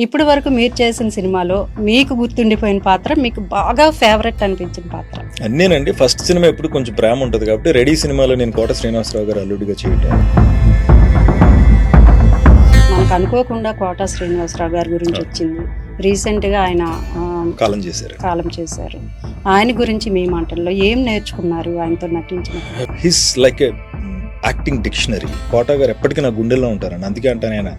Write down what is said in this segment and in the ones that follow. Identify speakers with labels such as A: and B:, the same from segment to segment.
A: ఇప్పటి వరకు మీరు చేసిన సినిమాలో మీకు గుర్తుండిపోయిన పాత్ర, మీకు బాగా ఫేవరెట్ అనిపించిన పాత్ర?
B: అన్నేనండి. ఫస్ట్ సినిమా ఎప్పుడు కొంచెం ప్రేమ ఉంటుంది కాబట్టి రెడీ సినిమాలో నేను కోట శ్రీనివాసరావు గారు అల్లుడిగా చేయటం.
A: మనకు అనుకోకుండా కోట శ్రీనివాసరావు గారి గురించి వచ్చింది. రీసెంట్గా ఆయన కాలం చేశారు. ఆయన గురించి మీ మాటల్లో ఏం నేర్చుకున్నారు ఆయనతో నటించిన?
B: He's like a acting dictionary. Kota గారు ఎప్పటికీ నా గుండెల్లో ఉంటారని, అందుకే అంటాను ఆయన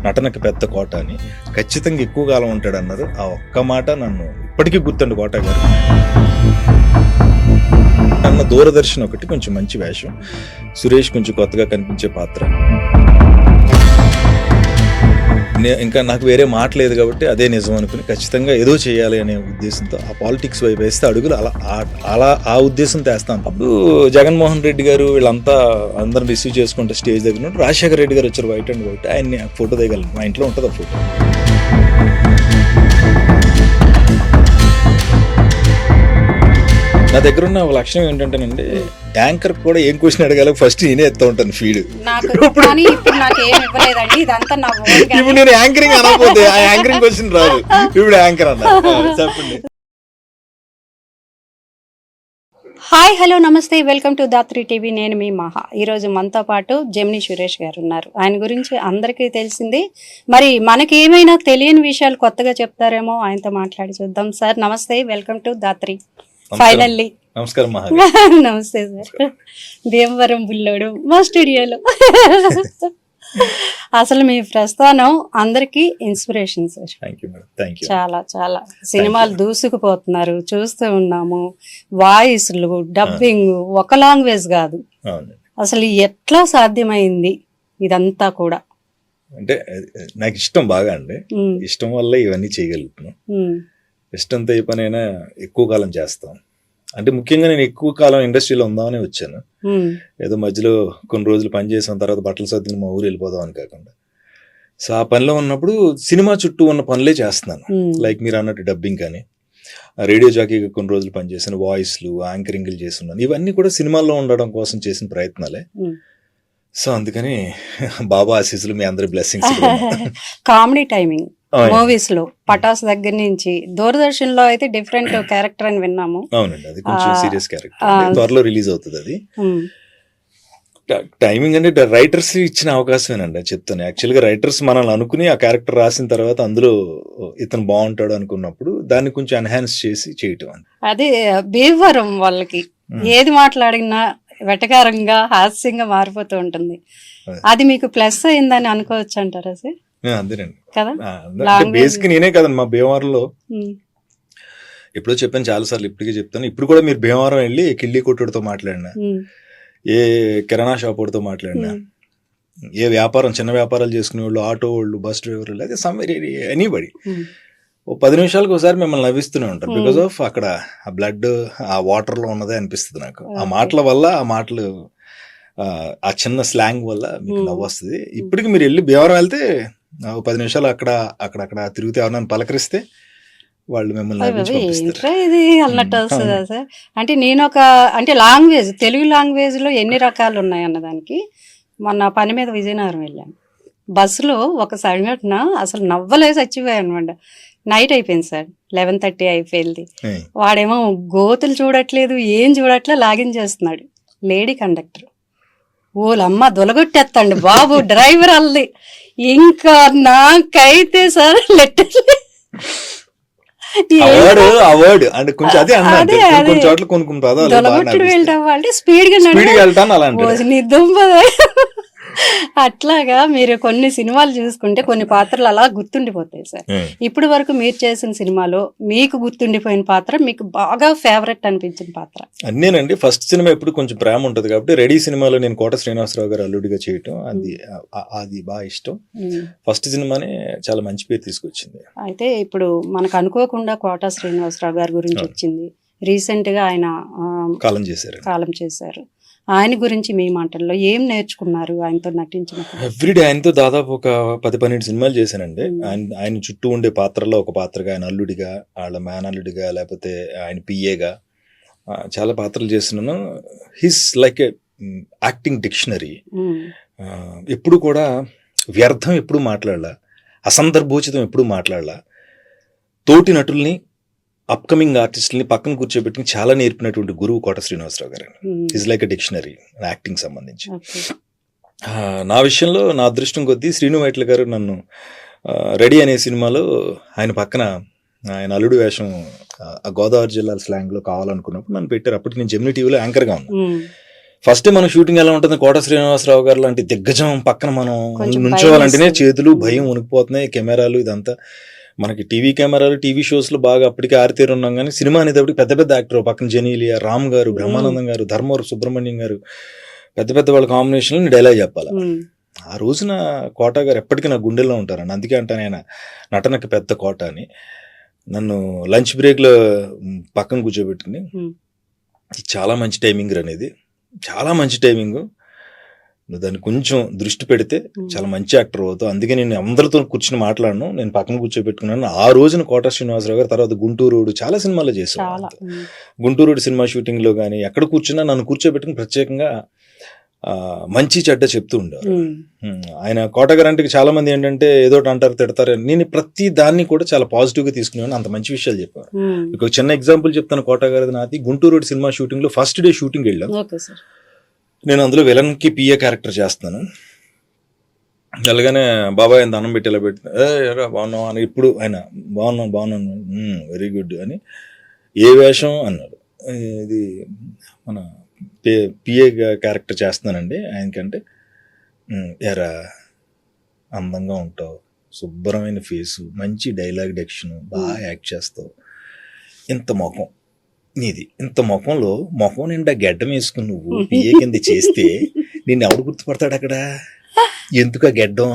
B: నటనకి పెద్ద కోట అని. ఖచ్చితంగా ఎక్కువ కాలం ఉంటాడు అన్నారు. ఆ ఒక్క మాట నన్ను ఇప్పటికీ గుర్తండి. కోట గారు అన్న దూరదర్శన్ ఒకటి కొంచెం మంచి వేషం, సురేష్ కొంచెం కొత్తగా కనిపించే పాత్ర. ఇంకా నాకు వేరే మాట లేదు కాబట్టి అదే నిజం అనుకుని ఖచ్చితంగా ఏదో చేయాలి అనే ఉద్దేశంతో ఆ పాలిటిక్స్ వైపు వేస్తే అడుగులు అలా ఆ ఉద్దేశంతో వేస్తాను. అప్పుడు జగన్మోహన్ రెడ్డి గారు వీళ్ళంతా అందరం రిసీవ్ చేసుకుంటే స్టేజ్ దగ్గర రాజశేఖర రెడ్డి గారు వచ్చారు వైట్ అండ్ వైట్. ఆయన్ని ఫోటో దిగలను, మా ఇంట్లో ఉంటుంది ఆ ఫోటో. నా దగ్గర ఉన్న ఒక లక్షణం ఏంటంటేనండి, యాంకర్ కూడా ఏం క్వశ్చన్ అడగాలి ఫస్ట్ నేనే ఎత్తా ఉంటాను ఫీడ్.
A: ఇప్పుడు
B: నేను యాంకరింగ్ అనకపోతే ఆ యాంకరింగ్ క్వశ్చన్ రాదు. ఇప్పుడు యాంకర్ అన్నా చెప్పండి.
A: హాయ్, హలో, నమస్తే, వెల్కమ్ టు దాత్రి టీవీ. నేను మీ మహా. ఈరోజు మనతో పాటు జెమిని సురేష్ గారు ఉన్నారు. ఆయన గురించి అందరికీ తెలిసింది, మరి మనకి ఏమైనా తెలియని విషయాలు కొత్తగా చెప్తారేమో, ఆయనతో మాట్లాడి చూద్దాం. సార్ నమస్తే, వెల్కమ్ టు దాత్రి. ఫైనల్లీ
B: నమస్కారం.
A: నమస్తే సార్. భీమవరం బుల్లోడు మా స్టూడియోలో. అసలు మీ ప్రస్థానం అందరికి ఇన్స్పిరేషన్ సార్. చాలా చాలా సినిమాలు దూసుకుపోతున్నారు, చూస్తూ ఉన్నాము. వాయిస్లు, డబ్బింగ్, ఒక లాంగ్వేజ్ కాదు. అసలు ఎట్లా సాధ్యమైంది ఇదంతా కూడా?
B: అంటే నాకు ఇష్టం బాగా అండి. ఇష్టం వల్ల ఇవన్నీ చేయగలుగుతున్నాం. ఇష్టంతో ఏ పనైనా ఎక్కువ కాలం చేస్తాం. అంటే ముఖ్యంగా నేను ఎక్కువ కాలం ఇండస్ట్రీలో ఉందామని వచ్చాను. ఏదో మధ్యలో కొన్ని రోజులు పని చేసిన తర్వాత బట్టలు సర్దుకుని మా ఊరు వెళ్ళిపోదాం అని కాకుండా, సో ఆ పనిలో ఉన్నప్పుడు సినిమా చుట్టూ ఉన్న పనులే చేస్తున్నాను. లైక్ మీరు అన్నట్టు డబ్బింగ్ కానీ, రేడియో జాకీగా కొన్ని రోజులు పనిచేసిన, వాయిస్లు, యాంకరింగ్లు చేస్తున్నాను. ఇవన్నీ కూడా సినిమాల్లో ఉండడం కోసం చేసిన ప్రయత్నాలే. సో అందుకని బాబా ఆశీస్సులు, మీ అందరి బ్లెస్సింగ్స్.
A: కామెడీ టైమింగ్ మూవీస్ లో పటాస్ దగ్గర నుంచి దూరదర్శన్ లో అయితే డిఫరెంట్ క్యారెక్టర్ అని విన్నాము.
B: అవునండి, అది కొంచెం సీరియస్ క్యారెక్టర్. త్వరలో రిలీజ్ అవుతుంది అది. టైమింగ్ అంటే రైటర్స్ ఇచ్చిన అవకాశమేనండి చెప్తాను. యాక్చువల్గా రైటర్స్ మనల్ని అనుకుని ఆ క్యారెక్టర్ రాసిన తర్వాత అందులో ఇతను బాగుంటాడు అనుకున్నప్పుడు దాన్ని కొంచెం ఎన్హాన్స్ చేసి చేయటం.
A: అదే భీమవరం వాళ్ళకి ఏది మాట్లాడినా వెటకారంగా, హాస్యంగా మారిపోతూ ఉంటుంది. అది మీకు ప్లస్ అయిందని అనుకోవచ్చు అంటారా సార్?
B: అంతేనండి కదా. బేసిక్ నేనే కదండి మా భీమవరంలో ఎప్పుడో చెప్పాను చాలా సార్లు, ఇప్పటికీ చెప్తాను. ఇప్పుడు కూడా మీరు భీమవరం వెళ్ళి కిళ్ళి కొట్టుడితో మాట్లాడినా, ఏ కిరాణా షాప్ వాడితో మాట్లాడినా, ఏ వ్యాపారం, చిన్న వ్యాపారాలు చేసుకునే వాళ్ళు, ఆటో వాళ్ళు, బస్ డ్రైవర్లు, లేదా సమ్వేర్ ఎనీబడి, ఓ 10 నిమిషాలకు ఒకసారి మిమ్మల్ని నవ్విస్తూనే ఉంటారు. బికాస్ ఆఫ్ అక్కడ ఆ బ్లడ్ ఆ వాటర్ లో ఉన్నదే అనిపిస్తుంది నాకు. ఆ మాటల వల్ల, ఆ మాటలు, ఆ చిన్న స్లాంగ్ వల్ల మీకు నవ్వు వస్తుంది. ఇప్పటికి మీరు వెళ్ళి భీమవరం వెళ్తే 10 నిమిషాలు అక్కడ తిరిగితే ఎవరైనా పలకరిస్తే వాళ్ళు మిమ్మల్ని
A: ఇది అన్నట్టు వస్తుందా సార్? అంటే నేను అంటే లాంగ్వేజ్, తెలుగు లాంగ్వేజ్ లో ఎన్ని రకాలు ఉన్నాయి అన్నదానికి మొన్న పని మీద విజయనగరం వెళ్ళాను. బస్సులో ఒక సంఘటన అసలు నవ్వలేసి చచ్చిపోయాను అనమాట. నైట్ అయిపోయింది సార్, 11:30 అయిపోయింది. వాడేమో గోతులు చూడట్లేదు, ఏం చూడట్లే, లాగిన్ చేస్తున్నాడు. లేడీ కండక్టర్ ఓలమ్మ దొలగొట్టేస్తాండి బాబు డ్రైవర్ అల్లి. ఇంకా నాకైతే సార్ దొలగొట్టుడు వెళ్ళటం అంటే స్పీడ్ గా అట్లాగా మీరు కొన్ని సినిమాలు చూసుకుంటే కొన్ని పాత్రలు అలా గుర్తుండిపోతాయి సార్. ఇప్పటి వరకు మీరు చేసిన సినిమాలో మీకు గుర్తుండిపోయిన పాత్ర, మీకు బాగా ఫేవరెట్ అనిపించిన పాత్ర?
B: అన్నేనండి. ఫస్ట్ సినిమా ఎప్పుడు కొంచెం ప్రేమ ఉంటుంది కాబట్టి రెడీ సినిమాలో నేను కోట శ్రీనివాసరావు గారు అల్లుడిగా చేయటం అది బాగా ఇష్టం. ఫస్ట్ సినిమానే చాలా మంచి పేరు తీసుకొచ్చింది.
A: అయితే ఇప్పుడు మనకు అనుకోకుండా కోట శ్రీనివాసరావు గారి గురించి వచ్చింది. రీసెంట్ గా ఆయన కాలం చేశారు. ఆయన గురించి మీ మాటల్లో ఏం నేర్చుకున్నారు ఆయనతో నటించిన?
B: ఎవ్రీడే ఆయనతో దాదాపు ఒక 10-12 సినిమాలు చేశానండి. ఆయన చుట్టూ ఉండే పాత్రలో ఒక పాత్రగా, ఆయన అల్లుడిగా, వాళ్ళ మేనల్లుడిగా, లేకపోతే ఆయన పిఏగా చాలా పాత్రలు చేస్తున్నాను. His like a acting dictionary. ఎప్పుడు కూడా వ్యర్థం ఎప్పుడు మాట్లాడాల, అసందర్భోచితం ఎప్పుడు మాట్లాడాల. తోటి నటుల్ని, అప్కమింగ్ ఆర్టిస్టుల్ని పక్కన కూర్చోబెట్టుకుని చాలా నేర్పినటువంటి గురువు కోట శ్రీనివాసరావు గారు. Is like a dictionary acting సంబంధించి. నా విషయంలో నా అదృష్టం కొద్దీ శ్రీను వైట్ల గారు నన్ను రెడీ అనే సినిమాలో ఆయన పక్కన ఆయన అల్లుడు వేషం ఆ గోదావరి జిల్లా స్లాంగ్ లో కావాలనుకున్నప్పుడు నన్ను పెట్టారు. అప్పటికి నేను జెమినీ టీవీలో యాంకర్ గా ఉన్నాను. ఫస్ట్ మన షూటింగ్ ఎలా ఉంటుంది, కోట శ్రీనివాసరావు గారు లాంటి దిగ్గజం పక్కన మనం నుంచోవాలంటేనే చేతులు భయం ఉనికిపోతున్నాయి, కెమెరాలు ఇదంతా. మనకి టీవీ కెమెరాలు, టీవీ షోస్ లో బాగా అప్పటికే ఆరితేరు ఉన్నాం, కానీ సినిమా అనేటప్పుడు పెద్ద పెద్ద యాక్టర్ పక్కన జెనీలియా, రామ్ గారు, బ్రహ్మానందం గారు, ధర్మవరం సుబ్రహ్మణ్యం గారు, పెద్ద పెద్ద వాళ్ళ కాంబినేషన్ డైలాగ్ చెప్పాలి. ఆ రోజున కోట గారు ఎప్పటికీ నా గుండెల్లో ఉంటారండి. అందుకే అంటాను ఆయన నటనకి పెద్ద కోట అని. నన్ను లంచ్ బ్రేక్ లో పక్కన కూర్చోబెట్టుకుని చాలా మంచి టైమింగ్ అనేది, చాలా మంచి టైమింగ్, నువ్వు దాన్ని కొంచెం దృష్టి పెడితే చాలా మంచి యాక్టర్ అవుతావు, అందుకే నేను అందరితో కూర్చుని మాట్లాడను, నేను పక్కన కూర్చోబెట్టుకున్నాను. ఆ రోజున కోట శ్రీనివాసరావు గారు తర్వాత గుంటూరుడు చాలా సినిమాలో చేశాను. గుంటూరుడు సినిమా షూటింగ్ లో కానీ ఎక్కడ కూర్చున్నా నన్ను కూర్చోబెట్టుకుని ప్రత్యేకంగా మంచి చెడ్డ చెప్తూ ఉండేవారు. ఆయన కోట గారు అంటే చాలా మంది ఏంటంటే ఏదో అంటారు, తిడతారు. నేను ప్రతి దాన్ని కూడా చాలా పాజిటివ్ గా తీసుకునేవాడిని, అంత మంచి విషయాలు చెప్పారు. మీకు ఒక చిన్న ఎగ్జాంపుల్ చెప్తాను. కోట గారి నాది గుంటూరు సినిమా షూటింగ్ లో ఫస్ట్ డే షూటింగ్ వెళ్ళాం. నేను అందులో విలన్ కి పిఏ క్యారెక్టర్ చేస్తున్నాను. అలాగనే బాబాయ్ ఆయన దండం పెట్టి ఇలా పెట్టి బాగున్నావు అని, ఇప్పుడు ఆయన బాగున్నాను వెరీ గుడ్ అని, ఏ వేషం అన్నాడు. ఇది మన పిఏ క్యారెక్టర్ చేస్తున్నానండి ఆయనకంటే, ఎరా అందంగా ఉంటావు, శుభ్రమైన ఫేసు, మంచి డైలాగ్ డెక్షన్, బాగా యాక్ట్ చేస్తావు, ఇంత ముఖం నీది, ఇంత ముఖంలో ముఖం నిండా గెడ్డం వేసుకుని నువ్వు పిఏ కింద చేస్తే నిన్ను ఎవడు గుర్తుపడతాడు అక్కడ? ఎందుకు ఆ గెడ్డం?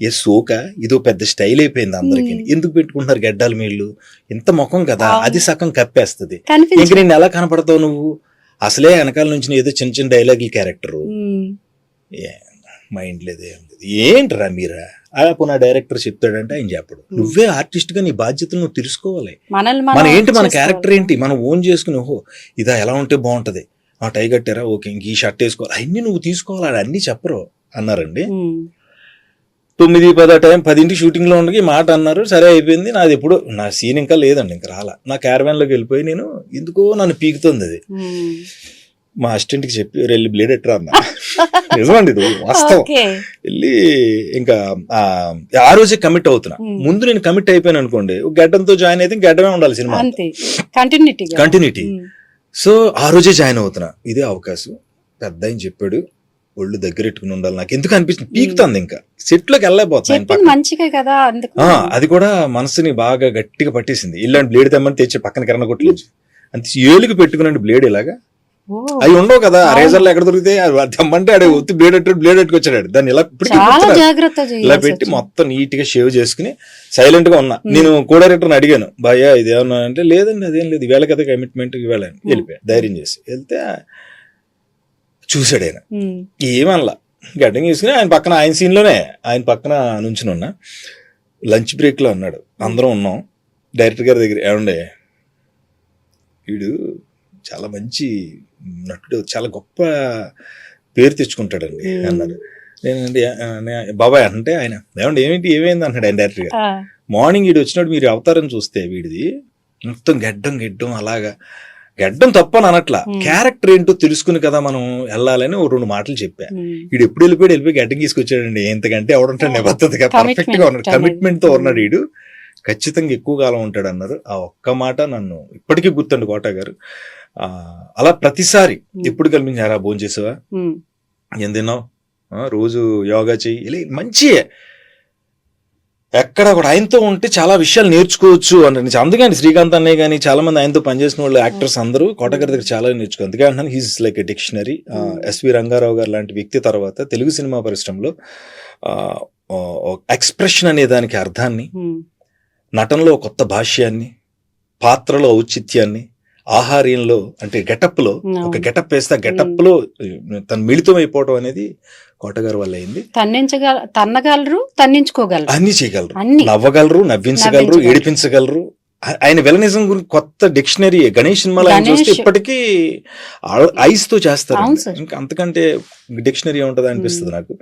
B: ఏ సోక ఇదో పెద్ద స్టైల్ అయిపోయింది అందరికి. ఎందుకు పెట్టుకుంటున్నారు గెడ్డాలు మీళ్ళు? ఇంత ముఖం కదా, అది సగం కప్పేస్తుంది. ఇంక నిన్ను ఎలా కనపడతావు నువ్వు? అసలే వెనకాల నుంచి ఏదో చిన్న చిన్న డైలాగుల క్యారెక్టరు, మైండ్ లేదే ఏంట్రా మీరా అప్పుడు నా డైరెక్టర్ చెప్తాడంటే ఆయన చెప్పడు. నువ్వే ఆర్టిస్ట్ గా నీ బాధ్యతలు నువ్వు తెలుసుకోవాలి. మన ఏంటి, మన క్యారెక్టర్ ఏంటి, మనం ఓన్ చేసుకుని ఓహో ఇదా ఎలా ఉంటే బాగుంటది, ఆ టై కట్టారా ఓకే ఇంక ఈ షర్ట్ వేసుకోవాలి, అన్ని నువ్వు తీసుకోవాలి, అన్ని చెప్పరు అన్నారండి. 9-10 టైం 10 షూటింగ్ లో ఉండగా ఈ మాట అన్నారు. సరే అయిపోయింది. నాది ఎప్పుడు నా సీన్ ఇంకా లేదండి, ఇంకా రాలా. నా క్యారవాన్ లోకి వెళ్ళిపోయి నేను ఎందుకో నన్ను పీకుతుంది అది. మా అసిస్టెంట్ కి చెప్పి వెళ్ళి బ్లేడ్ ఎట్రా అన్న. నిజమండి ఇది వాస్తవం. వెళ్ళి ఇంకా ఆ రోజే కమిట్ అవుతున్నా. ముందు నేను కమిట్ అయిపోయాను అనుకోండి, గడ్డంతో జాయిన్ అయితే గడ్డమే ఉండాలి సినిమా కంటిన్యూటీ. సో ఆ రోజే జాయిన్ అవుతున్నా. ఇదే అవకాశం పెద్ద ఆయన చెప్పాడు, ఒళ్ళు దగ్గరెట్టుకుని ఉండాలి. నాకు ఎందుకు అనిపిస్తుంది పీకుతుంది, ఇంకా సెట్ లోకి వెళ్ళలేకపోతున్నాను. అది కూడా మనసుని బాగా గట్టిగా పట్టేసింది. ఇలాంటి బ్లేడ్ తెమ్మని తెచ్చి పక్కన కిరణ కొట్టలేదు, అంత ఏలుగు పెట్టుకున్నాండి బ్లేడ్ ఇలాగా. అవి ఉండవు కదా రేజర్లు ఎక్కడ దొరికితే తెమ్మంటే ఆడే ఒత్తి బ్లేడ్ ఎట్టుకొచ్చాడు. దాన్ని ఇలా ఇలా పెట్టి మొత్తం నీట్ గా షేవ్ చేసుకుని సైలెంట్ గా ఉన్నా. నేను కో డైరెక్టర్ని అడిగాను, భయ్యా ఇది ఏమన్నా అంటే లేదండి అదేం లేదు, ఈవేళ కదా కమిట్మెంట్ ఈవేళ వెళ్ళిపోయా ధైర్యం చేసి వెళ్తే చూశాడు ఆయన. ఏమనలా, గడ్డం తీసుకుని ఆయన పక్కన ఆయన సీన్ లోనే ఆయన పక్కన నుంచుని ఉన్నా. లంచ్ బ్రేక్ లో అన్నాడు, అందరం ఉన్నాం, డైరెక్టర్ గారి దగ్గర ఏమండే వీడు చాలా మంచి నటుడు, చాలా గొప్ప పేరు తెచ్చుకుంటాడండి అన్నారు. నేనండి బాబాయ్ అంటే ఆయన ఏమండి ఏమైంది అన్నాడు ఆయన డైరెక్టర్ గారు. మార్నింగ్ వీడు వచ్చినప్పుడు మీరు అవతారం చూస్తే వీడిది మొత్తం గెడ్డం అలాగా, గెడ్డం తప్పని అనట్లా, క్యారెక్టర్ ఏంటో తెలుసుకుని కదా మనం వెళ్ళాలని 2 మాటలు చెప్పా. వీడు ఎప్పుడు వెళ్ళిపోయి గెడ్డం తీసుకొచ్చాడండి. ఎంతకంటే ఎవడంటాడు నిబద్ధతగా పర్ఫెక్ట్ గా ఉన్నాడు, కమిట్మెంట్ తో ఉన్నాడు, వీడు ఖచ్చితంగా ఎక్కువ కాలం ఉంటాడు అన్నారు. ఆ ఒక్క మాట నన్ను ఇప్పటికీ గుర్తండి కోట గారు. అలా ప్రతిసారి ఎప్పుడు కల్పించారా, భోజనం చేసావా, ఏం తిన్నావు, రోజు యోగా చెయ్యి, ఇలా మంచియే. ఎక్కడ కూడా ఆయనతో ఉంటే చాలా విషయాలు నేర్చుకోవచ్చు అని. అందుకని శ్రీకాంత్ అన్నయ్య కానీ చాలా మంది ఆయనతో పనిచేసిన వాళ్ళు యాక్టర్స్ అందరూ కోట గారి దగ్గర చాలా నేర్చుకో. అందుకే అంటున్నాను he's like a dictionary. SV Rangarao garu లాంటి వ్యక్తి తర్వాత తెలుగు సినిమా పరిశ్రమలో ఎక్స్ప్రెషన్ అనే దానికి అర్థాన్ని, నటనలో కొత్త భాష్యాన్ని, పాత్రలో ఔచిత్యాన్ని, ఆహార్యంలో అంటే గెటప్ లో ఒక గెటప్ వేస్తే ఆ గెటప్ లో తను మిళితం అయిపోవడం అనేది కోటగారు వల్ల అయింది.
A: తన్నగలరు, తన్నించుకోగలరు,
B: అన్ని చేయగలరు, నవ్వగలరు, నవ్వించగలరు, ఏడిపించగలరు, ఆయన విలనిజం గురించి కొత్త డిక్షనరీ గణేష్ సినిమాలో ఆయన చూస్తే ఇప్పటికీ ఐస్ తో చేస్తారు. ఇంకా అంతకంటే డిక్షనరీ ఉంటది అనిపిస్తుంది నాకు.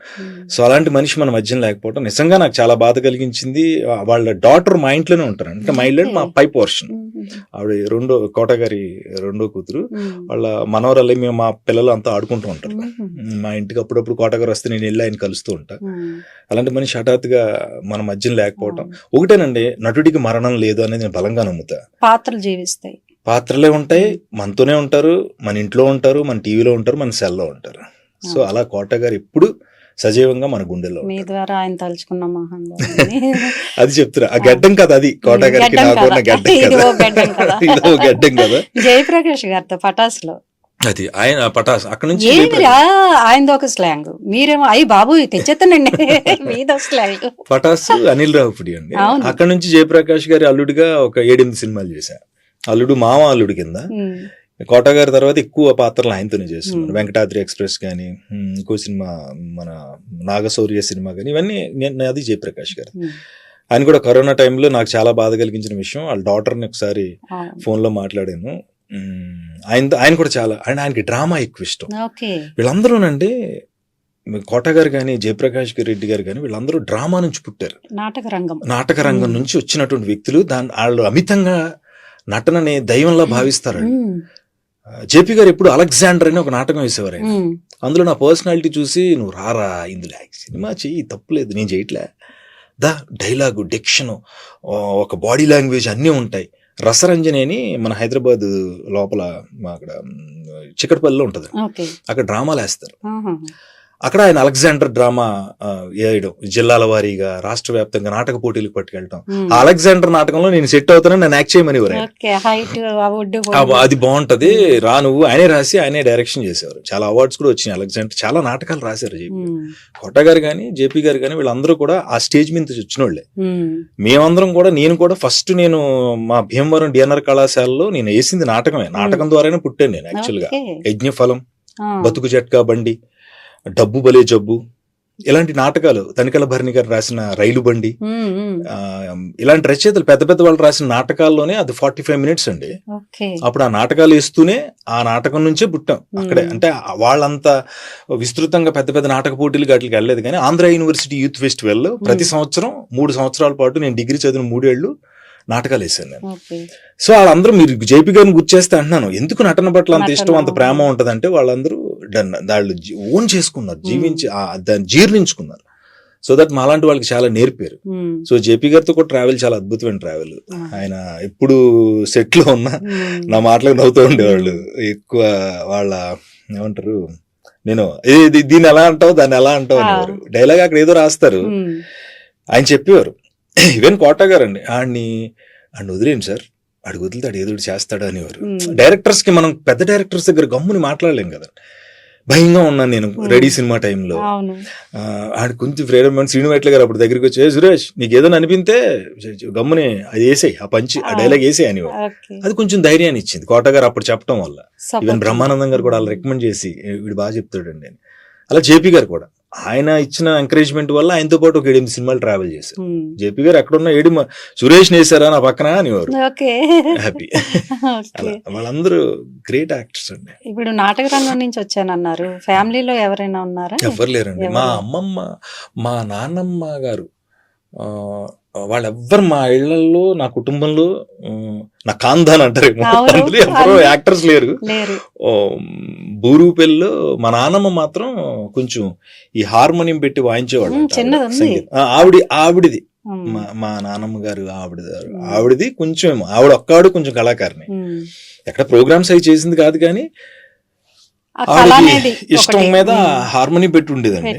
B: సో అలాంటి మనిషి మన మధ్యన లేకపోవడం నిజంగా నాకు చాలా బాధ కలిగించింది. వాళ్ళ డాటర్ మా ఇంట్లోనే ఉంటారు, అంటే మా ఇల్లు మా పై పోర్షన్. ఆవిడ కోట గారి రెండో కూతురు, వాళ్ళ మనవరాలు. మేము మా పిల్లలు అంతా ఆడుకుంటూ ఉంటారు మా ఇంటికి. అప్పుడప్పుడు కోట గారు వస్తే నేను వెళ్ళి ఆయన కలుస్తూ ఉంటా. అలాంటి మనిషి హఠాత్తుగా మన మధ్యన లేకపోవటం. ఒకటేనండి, నటుడికి మరణం లేదు అనేది నేను బలంగా నమ్ముతా.
A: పాత్రలు జీవిస్తాయి,
B: పాత్రలే ఉంటాయి, మనతోనే ఉంటారు, మన ఇంట్లో ఉంటారు, మన టీవీలో ఉంటారు, మన సెల్లో ఉంటారు. సో అలా కోట గారు ఎప్పుడు సజీవంగా మన గుండెల్లో.
A: మీ ద్వారా ఆయన తలుచుకున్న
B: అది చెప్తున్నా, ఆ గడ్డం కదా అది కోట గారికి నాకున్న గడ్డం కదా.
A: జయప్రకాష్ గారితో పటాసులో
B: అది ఆయన పటాస్ అక్కడ నుంచి
A: ఆయనది ఒక స్లాంగ్, మీరేమో అయ్యి బాబు తెచ్చేస్తానండి మీదో స్లాంగ్.
B: పటాస్ అనిల్ రావుపుడి అండి. అక్కడ నుంచి జయప్రకాష్ గారి అల్లుడిగా ఒక 7-8 సినిమాలు చేశా. అల్లుడు మామ అల్లుడు కింద. కోట గారి తర్వాత ఎక్కువ పాత్రలు ఆయనతోనే చేస్తున్నాను. వెంకటాద్రి ఎక్స్ప్రెస్ కానీ, ఇంకో సినిమా మన నాగశౌర్య సినిమా కానీ, ఇవన్నీ అది జయప్రకాష్ గారు. ఆయన కూడా కరోనా టైంలో నాకు చాలా బాధ కలిగించిన విషయం, వాళ్ళ డాటర్ని ఒకసారి ఫోన్లో మాట్లాడాను. ఆయన కూడా చాలా, ఆయనకి డ్రామా ఎక్కువ ఇష్టం. వీళ్ళందరూనండి, కోట గారు కానీ, జయప్రకాష్ రెడ్డి గారు కానీ, వీళ్ళందరూ డ్రామా నుంచి పుట్టారు. నాటక రంగం నుంచి వచ్చినటువంటి వ్యక్తులు. వాళ్ళు అమితంగా నటనని దైవంలా భావిస్తారు. జేపీ గారు ఎప్పుడు అలెగ్జాండర్ అని ఒక నాటకం వేసేవారు. అందులో నా పర్సనాలిటీ చూసి, నువ్వు రారా ఇందులో సినిమా చెయ్యి, తప్పులేదు, నేను చేయట్లే, డైలాగు, డిక్షను, ఒక బాడీ లాంగ్వేజ్ అన్నీ ఉంటాయి. రసరంజని అని మన హైదరాబాద్ లోపల అక్కడ చిక్కటపల్లిలో ఉంటది, అక్కడ డ్రామాలు వేస్తారు. అక్కడ ఆయన అలెగ్జాండర్ డ్రామా వేయడం, జిల్లాల వారీగా రాష్ట్ర వ్యాప్తంగా నాటక పోటీలకు పట్టుకెళ్ళటం. ఆ అలెగ్జాండర్ నాటకంలో నేను సెట్ అవుతానని నన్ను యాక్ట్ చేయమని అది బాగుంటది రా నువ్వు. ఆయనే రాసి ఆయనే డైరెక్షన్ చేసేవారు. చాలా అవార్డ్స్ కూడా వచ్చినాయి అలెగ్జాండర్. చాలా నాటకాలు రాశారు జేపీ. కోట గారు కానీ, జేపీ గారు కానీ, వీళ్ళందరూ కూడా ఆ స్టేజ్ మీద వచ్చిన వాళ్ళే. మేమందరం కూడా, నేను కూడా ఫస్ట్ నేను మా భీమవరం డిఎన్ఆర్ కళాశాలలో నేను వేసింది నాటకమే. నాటకం ద్వారానే పుట్టాను నేను యాక్చువల్ గా. యజ్ఞఫలం, బతుకు జట్కా బండి, డబ్బు బలే జబ్బు, ఇలాంటి నాటకాలు, తనికల భరణి గారు రాసిన రైలు బండి, ఇలాంటి రచయితలు పెద్ద పెద్ద వాళ్ళు రాసిన నాటకాల్లోనే అది 45 minutes అండి. అప్పుడు ఆ నాటకాలు వేస్తూనే ఆ నాటకం నుంచే పుట్టాం అక్కడే. అంటే వాళ్ళంతా విస్తృతంగా పెద్ద పెద్ద నాటక పోటీలు వాటికి వెళ్ళలేదు, కానీ ఆంధ్ర యూనివర్సిటీ యూత్ ఫెస్టివల్ ప్రతి సంవత్సరం 3 సంవత్సరాల పాటు, నేను డిగ్రీ చదివిన 3 ఏళ్ళు నాటకాలు వేసాను నేను. సో వాళ్ళందరూ, మీరు జేపీ గారిని గుర్చేస్తే అంటున్నాను, ఎందుకు నటన పట్ల అంత ఇష్టం, అంత ప్రేమ ఉంటదంటే, వాళ్ళందరూ వాళ్ళు ఓన్ చేసుకున్నారు, దాన్ని జీర్ణించుకున్నారు. సో దట్ మాలాంటి వాళ్ళకి చాలా నేర్పారు. సో జేపీ గారితో కూడా ట్రావెల్ చాలా అద్భుతమైన ట్రావెల్. ఆయన ఎప్పుడు సెట్ లో ఉన్నా నా మాటలకు నవ్వుతూ ఉండేవాళ్ళు. ఎక్కువ వాళ్ళ ఏమంటారు, నేను దీన్ని ఎలా అంటావు, దాన్ని ఎలా అంటావు అనేవారు. డైలాగ్ అక్కడ ఏదో రాస్తారు, ఆయన చెప్పేవారు. ఈవెన్ కోట గారు అండి, ఆడిని వదిలేండి సార్, ఆడు వదిలితే ఆడు ఏదో చేస్తాడు అనేవారు. డైరెక్టర్స్ కి, మనం పెద్ద డైరెక్టర్స్ దగ్గర గమ్ముని మాట్లాడలేం కదా. భయంగా ఉన్నాను నేను రెడీ సినిమా టైంలో. ఆడు కొంచెం ఫ్రీడమ్, శ్రీనివాట్ల గారు అప్పుడు దగ్గరికి వచ్చి, సురేష్ నీకు ఏదో అనిపితే గమ్ముని అది వేసేయి, ఆ పంచి, ఆ డైలాగ్ వేసేయి అనేవారు. అది కొంచెం ధైర్యాన్ని ఇచ్చింది కోట గారు అప్పుడు చెప్పడం వల్ల. ఈవెన్ బ్రహ్మానందం గారు కూడా అలా రికమెండ్ చేసి, వీడు బాగా చెప్తాడండి అని. అలా జేపీ గారు కూడా ఆయన ఇచ్చిన ఎంకరేజ్మెంట్ వల్ల ఆయనతో పాటు ఒక 7-8 సినిమాలు ట్రావెల్ చేశారు. జేపీ గారు ఎక్కడున్నా, సురేష్ నేసారా నా పక్కన అనేవారు. హ్యాపీ. వాళ్ళందరూ గ్రేట్ యాక్టర్స్ అండి.
A: ఇప్పుడు నాటక రంగం నుంచి వచ్చానన్నారు, ఫ్యామిలీలో ఎవరైనా ఉన్నారా?
B: ఎవరు లేరండి. మా అమ్మమ్మ, మా నాన్నమ్మ గారు, వాళ్ళెవ్వరు మా ఇళ్లలో, నా కుటుంబంలో, నా కాందాన్ అంటారేమో, అందులో ఎవరో యాక్టర్స్ లేరు. బూరుపల్లిలో మా నాన్నమ్మ మాత్రం కొంచెం ఈ హార్మోనియం పెట్టి వాయించేవాళ్ళు. ఆవిడిది మా నాన్నమ్మ గారు, ఆవిడది కొంచెం, ఆవిడ ఒక్కాడు కొంచెం కళాకారిని. ఎక్కడ ప్రోగ్రామ్స్ అవి చేసింది కాదు, కానీ ఇష్టం మీద హార్మోనియం పెట్టి ఉండేదండి.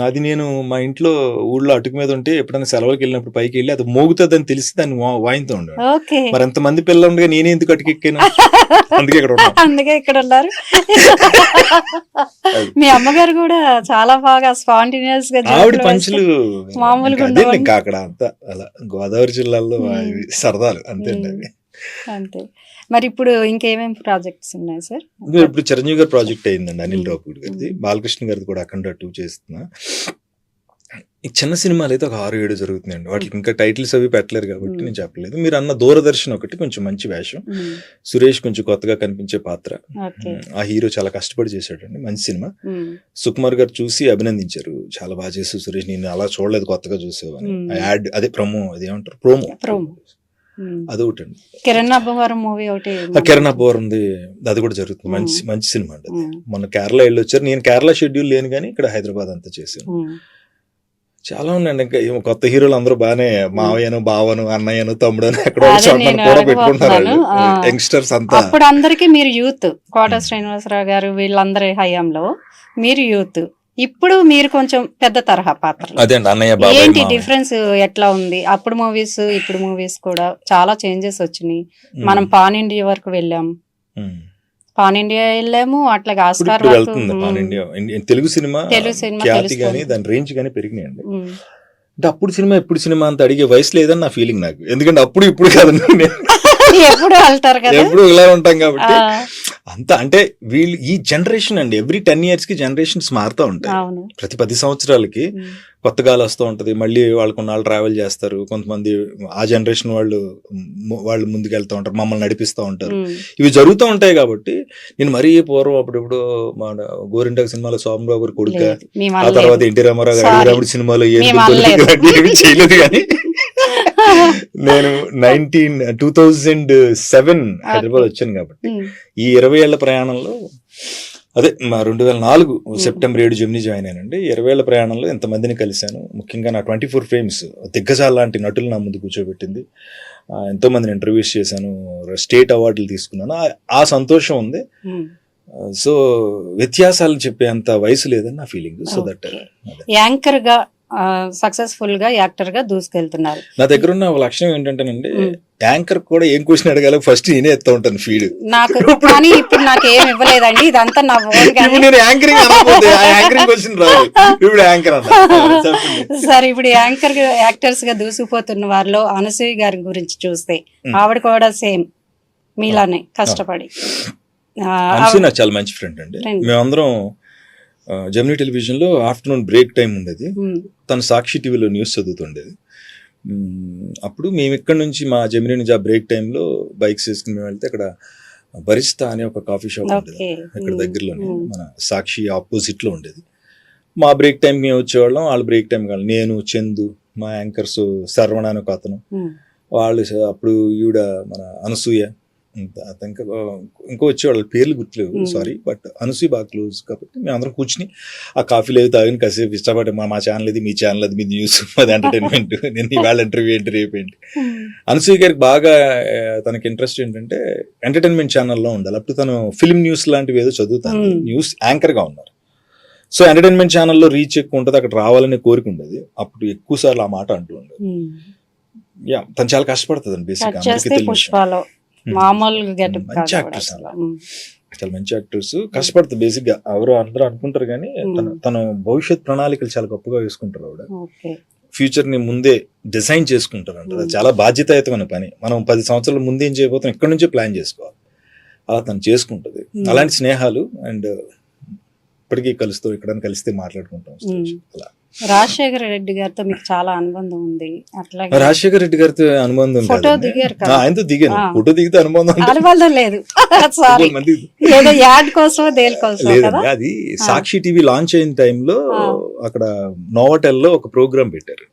B: అది నేను మా ఇంట్లో ఊళ్ళో అటుకు మీద ఉంటే ఎప్పుడైనా సెలవులకు వెళ్ళినప్పుడు పైకి వెళ్ళి అది మోగుతుందని తెలిసి దాన్ని వాయిస్తూ ఉండేవాడు. మరి ఎంతమంది పిల్లలు ఉండగా నేనే ఎందుకు అటుకెక్కాను,
A: అందుకే ఇక్కడ ఉన్నారు. మీ అమ్మగారు కూడా చాలా బాగా స్పాంటేనియస్ గా,
B: ఆవిడ పంచులు మామూలుగా ఇంకా అక్కడ అంతా అలా గోదావరి జిల్లాలో సరదాలు అంతేండి అవి.
A: అంతే. మరి ఇప్పుడు ఇంకేమేమి ప్రాజెక్ట్స్ ఉన్నాయి సార్?
B: ఇప్పుడు చిరంజీవి గారి ప్రాజెక్ట్ అయిందండి, అనిల్ రావుపూడి గారిది. బాలకృష్ణ గారిది కూడా అఖండ 2 చేస్తున్నా. ఈ చిన్న సినిమాలు అయితే ఒక 6-7 జరుగుతున్నాయండి. వాటికి ఇంకా టైటిల్స్ అవి పెట్టలేరు కాబట్టి నేను చెప్పలేదు. మీరు అన్న దూరదర్శన్ ఒకటి కొంచెం మంచి వేషం. సురేష్ కొంచెం కొత్తగా కనిపించే పాత్ర. ఆ హీరో చాలా కష్టపడి చేశాడండి, మంచి సినిమా. సుకుమార్ గారు చూసి అభినందించారు, చాలా బాగా చేశారు సురేష్, నేను అలా చూడలేదు, కొత్తగా చూసేవాని. యాడ్ అదే ప్రమో, అదేమంటారు ప్రోమో, అదొకటి అండి.
A: కిరణ్ అబ్బవరం మూవీ ఒకటి,
B: కిరణ్ అబ్బవరం అది కూడా జరుగుతుంది, మంచి మంచి సినిమా అండి. అది మొన్న కేరళ వెళ్ళొచ్చారు, నేను కేరళ షెడ్యూల్ లేను కానీ ఇక్కడ హైదరాబాద్ అంతా చేశాను. చాలా ఉన్నాయండి. ఇంకా కొత్త హీరోలు అందరూ బాగానే మావయ్యను, బావను, అన్నయ్యను, తమ్ముడను ఎక్కడో కూడా పెట్టుకుంటారు యంగ్స్టర్స్ అంతా.
A: అప్పుడు అందరికి మీరు యూత్, కోట శ్రీనివాసరావు గారు వీళ్ళందరి హయాంలో మీరు యూత్, ఇప్పుడు మీరు కొంచెం పెద్ద తరహా పాత్ర.
B: అదే అండి, అన్నయ్య బాబాయ్.
A: ఏంటి డిఫరెన్స్ ఎట్లా ఉంది? అప్పుడు మూవీస్ ఇప్పుడు మూవీస్ కూడా చాలా చేంజెస్ వచ్చినాయి. మనం పాన్ ఇండియా వరకు వెళ్ళాం, పాన్ ఇండియా వెళ్ళాము, అట్లాగే ఆస్కార్
B: వెళ్తుంది. పాన్ ఇండియా తెలుగు సినిమా ఖ్యాతి గానీ దాని రేంజ్ గానీ పెరిగినాయండి. అంటే అప్పుడు సినిమా ఇప్పుడు సినిమా అంత అడిగే వయసు లేదని నా ఫీలింగ్ నాకు. ఎందుకంటే అప్పుడు ఇప్పుడు కాదండి,
A: ఎప్పుడు వెళ్తారు కదా,
B: ఎప్పుడు ఇలా ఉంటాం కాబట్టి అంత. అంటే వీళ్ళు ఈ జనరేషన్ అండి, ఎవ్రీ 10 years కి జనరేషన్స్ మారుతూ ఉంటాయి. ప్రతి 10 సంవత్సరాలకి కొత్తగా వస్తూ ఉంటది. మళ్ళీ వాళ్ళు కొన్నాళ్ళు ట్రావెల్ చేస్తారు, కొంతమంది ఆ జనరేషన్ వాళ్ళు ముందుకు వెళ్తూ ఉంటారు, మమ్మల్ని నడిపిస్తూ ఉంటారు. ఇవి జరుగుతూ ఉంటాయి కాబట్టి నేను మరీ పూర్వం అప్పుడప్పుడు మన గోరింటాకు సినిమాలో సోమబాబు గారు కొడుక, ఆ తర్వాత ఎన్టీ రామారావు గారు అడిగినప్పుడు సినిమాలో ఏమి చేయలేదు. కానీ నేను 2007 హైదరాబాద్ వచ్చాను కాబట్టి ఈ 20 ఏళ్ల ప్రయాణంలో, అదే 2004 సెప్టెంబర్ 7 జెమిని జాయిన్ అయ్యానండి. 20 ఏళ్ల ప్రయాణంలో ఎంతమందిని కలిశాను. ముఖ్యంగా నా 24 ఫ్రేమ్స్ దిగ్గజాల లాంటి నటులు నా ముందు కూర్చోబెట్టింది. ఎంతో మందిని ఇంటర్వ్యూస్ చేశాను, స్టేట్ అవార్డులు తీసుకున్నాను. ఆ సంతోషం ఉంది. సో వ్యత్యాసాలు చెప్పే అంత వయసు లేదని నా ఫీలింగ్. సో దట్
A: యాంకర్ గా సక్సెస్ఫుల్ గా యాక్టర్ గా దూసుకెళ్తున్నారు.
B: నా దగ్గర ఉన్న లక్షణం ఏంటంటేనండి, యాంకర్ కూడా ఏం క్వశ్చన్ అడగాలి ఫస్ట్ నేనే ఎత్తా ఉంటాను ఫీడ్.
A: నాకు కానీ ఇప్పుడు నాకు ఏం ఇవ్వలేదండి, ఇదంతా నా
B: నేను యాంకరింగ్ అనకపోతే యాంకరింగ్ క్వశ్చన్ రాదు, ఇప్పుడు యాంకర్ అన్న.
A: సరే, ఇప్పుడు యాక్టర్స్ గా దూసుకుపోతున్న వారిలో అనసూయ గారి గురించి చూస్తే, ఆవిడ కూడా సేమ్ మీలానే కష్టపడి.
B: అనసూయ నాకు చాలా మంచి ఫ్రెండ్ అండి. మేమందరం జెమినీ టెలివిజన్ లో ఆఫ్టర్నూన్ బ్రేక్ టైం ఉండేది, తను సాక్షి టీవీలో న్యూస్ చదువుతుండేది. అప్పుడు మేము ఇక్కడ నుంచి మా జెమినీ నుంచి ఆ బ్రేక్ టైంలో బైక్స్ వేసుకుని మేము వెళ్తే అక్కడ బరిస్తా అనే ఒక కాఫీ షాప్ ఉండేది ఇక్కడ దగ్గరలోనే, మన సాక్షి ఆపోజిట్ లో ఉండేది. మా బ్రేక్ టైం మేము వచ్చేవాళ్ళం, వాళ్ళ బ్రేక్ టైం కాదు. నేను, చందు, మా యాంకర్స్ శర్వణ అని ఒక అతను, వాళ్ళు అప్పుడు ఈవిడ మన అనసూయ, ఇంకో వచ్చేవాళ్ళ పేర్లు గుర్తులేవు, సారీ, బట్ అనసూయ బాగా క్లోజ్ కాబట్టి మేము అందరం కూర్చుని ఆ కాఫీలు అవి తాగిన కాసేపు ఇష్టపడి మా ఛానల్ ఇది, మీ ఛానల్ అది, మీ న్యూస్, అది ఎంటర్టైన్మెంట్, నేను ఇవాళ ఇంటర్వ్యూ ఏంటి, రేపేంటి. అనసూయ గారికి బాగా తనకి ఇంట్రెస్ట్ ఏంటంటే ఎంటర్టైన్మెంట్ ఛానల్లో ఉండాలి. అప్పుడు తను ఫిల్మ్ న్యూస్ లాంటివి ఏదో చదువుతాను, న్యూస్ యాంకర్ గా ఉన్నారు. సో ఎంటర్టైన్మెంట్ ఛానల్లో రీచ్ ఎక్కువ ఉంటుంది, అక్కడ రావాలనే కోరిక ఉండేది. అప్పుడు ఎక్కువ సార్లు ఆ మాట అంటూ ఉండేది. తను చాలా కష్టపడుతుంది అండి బేసిక్. మంచి యాక్టర్స్, చాలా మంచి యాక్టర్స్, కష్టపడుతుంది బేసిక్ గా. ఎవరు అందరూ అనుకుంటారు కానీ తన భవిష్యత్ ప్రణాళికలు చాలా గొప్పగా వేసుకుంటారు. ఆవిడ ఫ్యూచర్ ని ముందే డిజైన్ చేసుకుంటారు అంటారు. అది చాలా బాధ్యతాయుతమైన పని. మనం 10 సంవత్సరాల ముందు ఏం చేయబోతాం ఇక్కడ నుంచే ప్లాన్ చేసుకోవాలి. అలా తను చేసుకుంటది. అలాంటి స్నేహాలు అండ్ ఇప్పటికీ కలుస్తూ ఎక్కడైనా కలిస్తే మాట్లాడుకుంటాం. అలా
A: రాజశేఖర రెడ్డి గారితో మీకు చాలా అనుబంధం ఉంది. అట్లాగే
B: రాజశేఖర రెడ్డి గారితో అనుబంధం,
A: ఫోటో దిగారు,
B: ఆయనతో దిగాను, ఫోటో దిగితే అనుబంధం
A: లేదు. ఏదో యాడ్ కోసం దేనికోసం కదా.
B: అది సాక్షి టీవీ లాంచ్ అయిన టైంలో అక్కడ నోవాటెల్లో ఒక ప్రోగ్రామ్ పెట్టారు.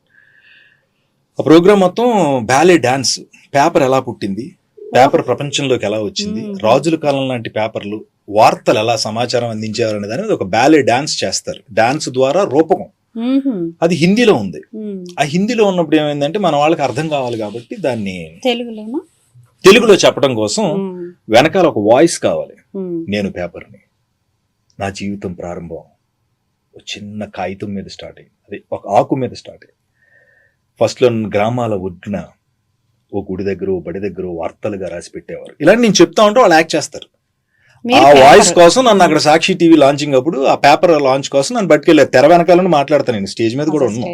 B: ఆ ప్రోగ్రామ్ మొత్తం బ్యాలే డాన్స్, పేపర్ ఎలా పుట్టింది, పేపర్ ప్రపంచంలోకి ఎలా వచ్చింది, రాజుల కాలం లాంటి పేపర్లు, వార్తలు ఎలా సమాచారం అందించారు అనే దాని ఒక బ్యాలే డాన్స్ చేస్తారు. డాన్స్ ద్వారా రూపకం, అది హిందీలో ఉంది. ఆ హిందీలో ఉన్నప్పుడు ఏమైందంటే మన వాళ్ళకి అర్థం కావాలి కాబట్టి దాన్ని తెలుగులో చెప్పడం కోసం వెనకాల ఒక వాయిస్ కావాలి. నేను పేపర్ని, నా జీవితం ప్రారంభం ఒక చిన్న కాగితం మీద స్టార్ట్ అయ్యింది, అది ఒక ఆకు మీద స్టార్ట్ అయ్యింది. ఫస్ట్ లో గ్రామాల ఒడ్డున ఓ గుడి దగ్గర, ఓ బడి దగ్గర వార్తలుగా రాసి పెట్టేవారు. ఇలాంటి నేను చెప్తా ఉంటే వాళ్ళు యాక్ట్ చేస్తారు. ఆ వాయిస్ కోసం నన్ను అక్కడ సాక్షి టీవీ లాంచింగ్ అప్పుడు ఆ పేపర్ లాంచ్ కోసం నన్ను బట్టుకెళ్ళారు. తెర వెనకాలని మాట్లాడతాను, నేను స్టేజ్ మీద కూడా ఉన్నాను.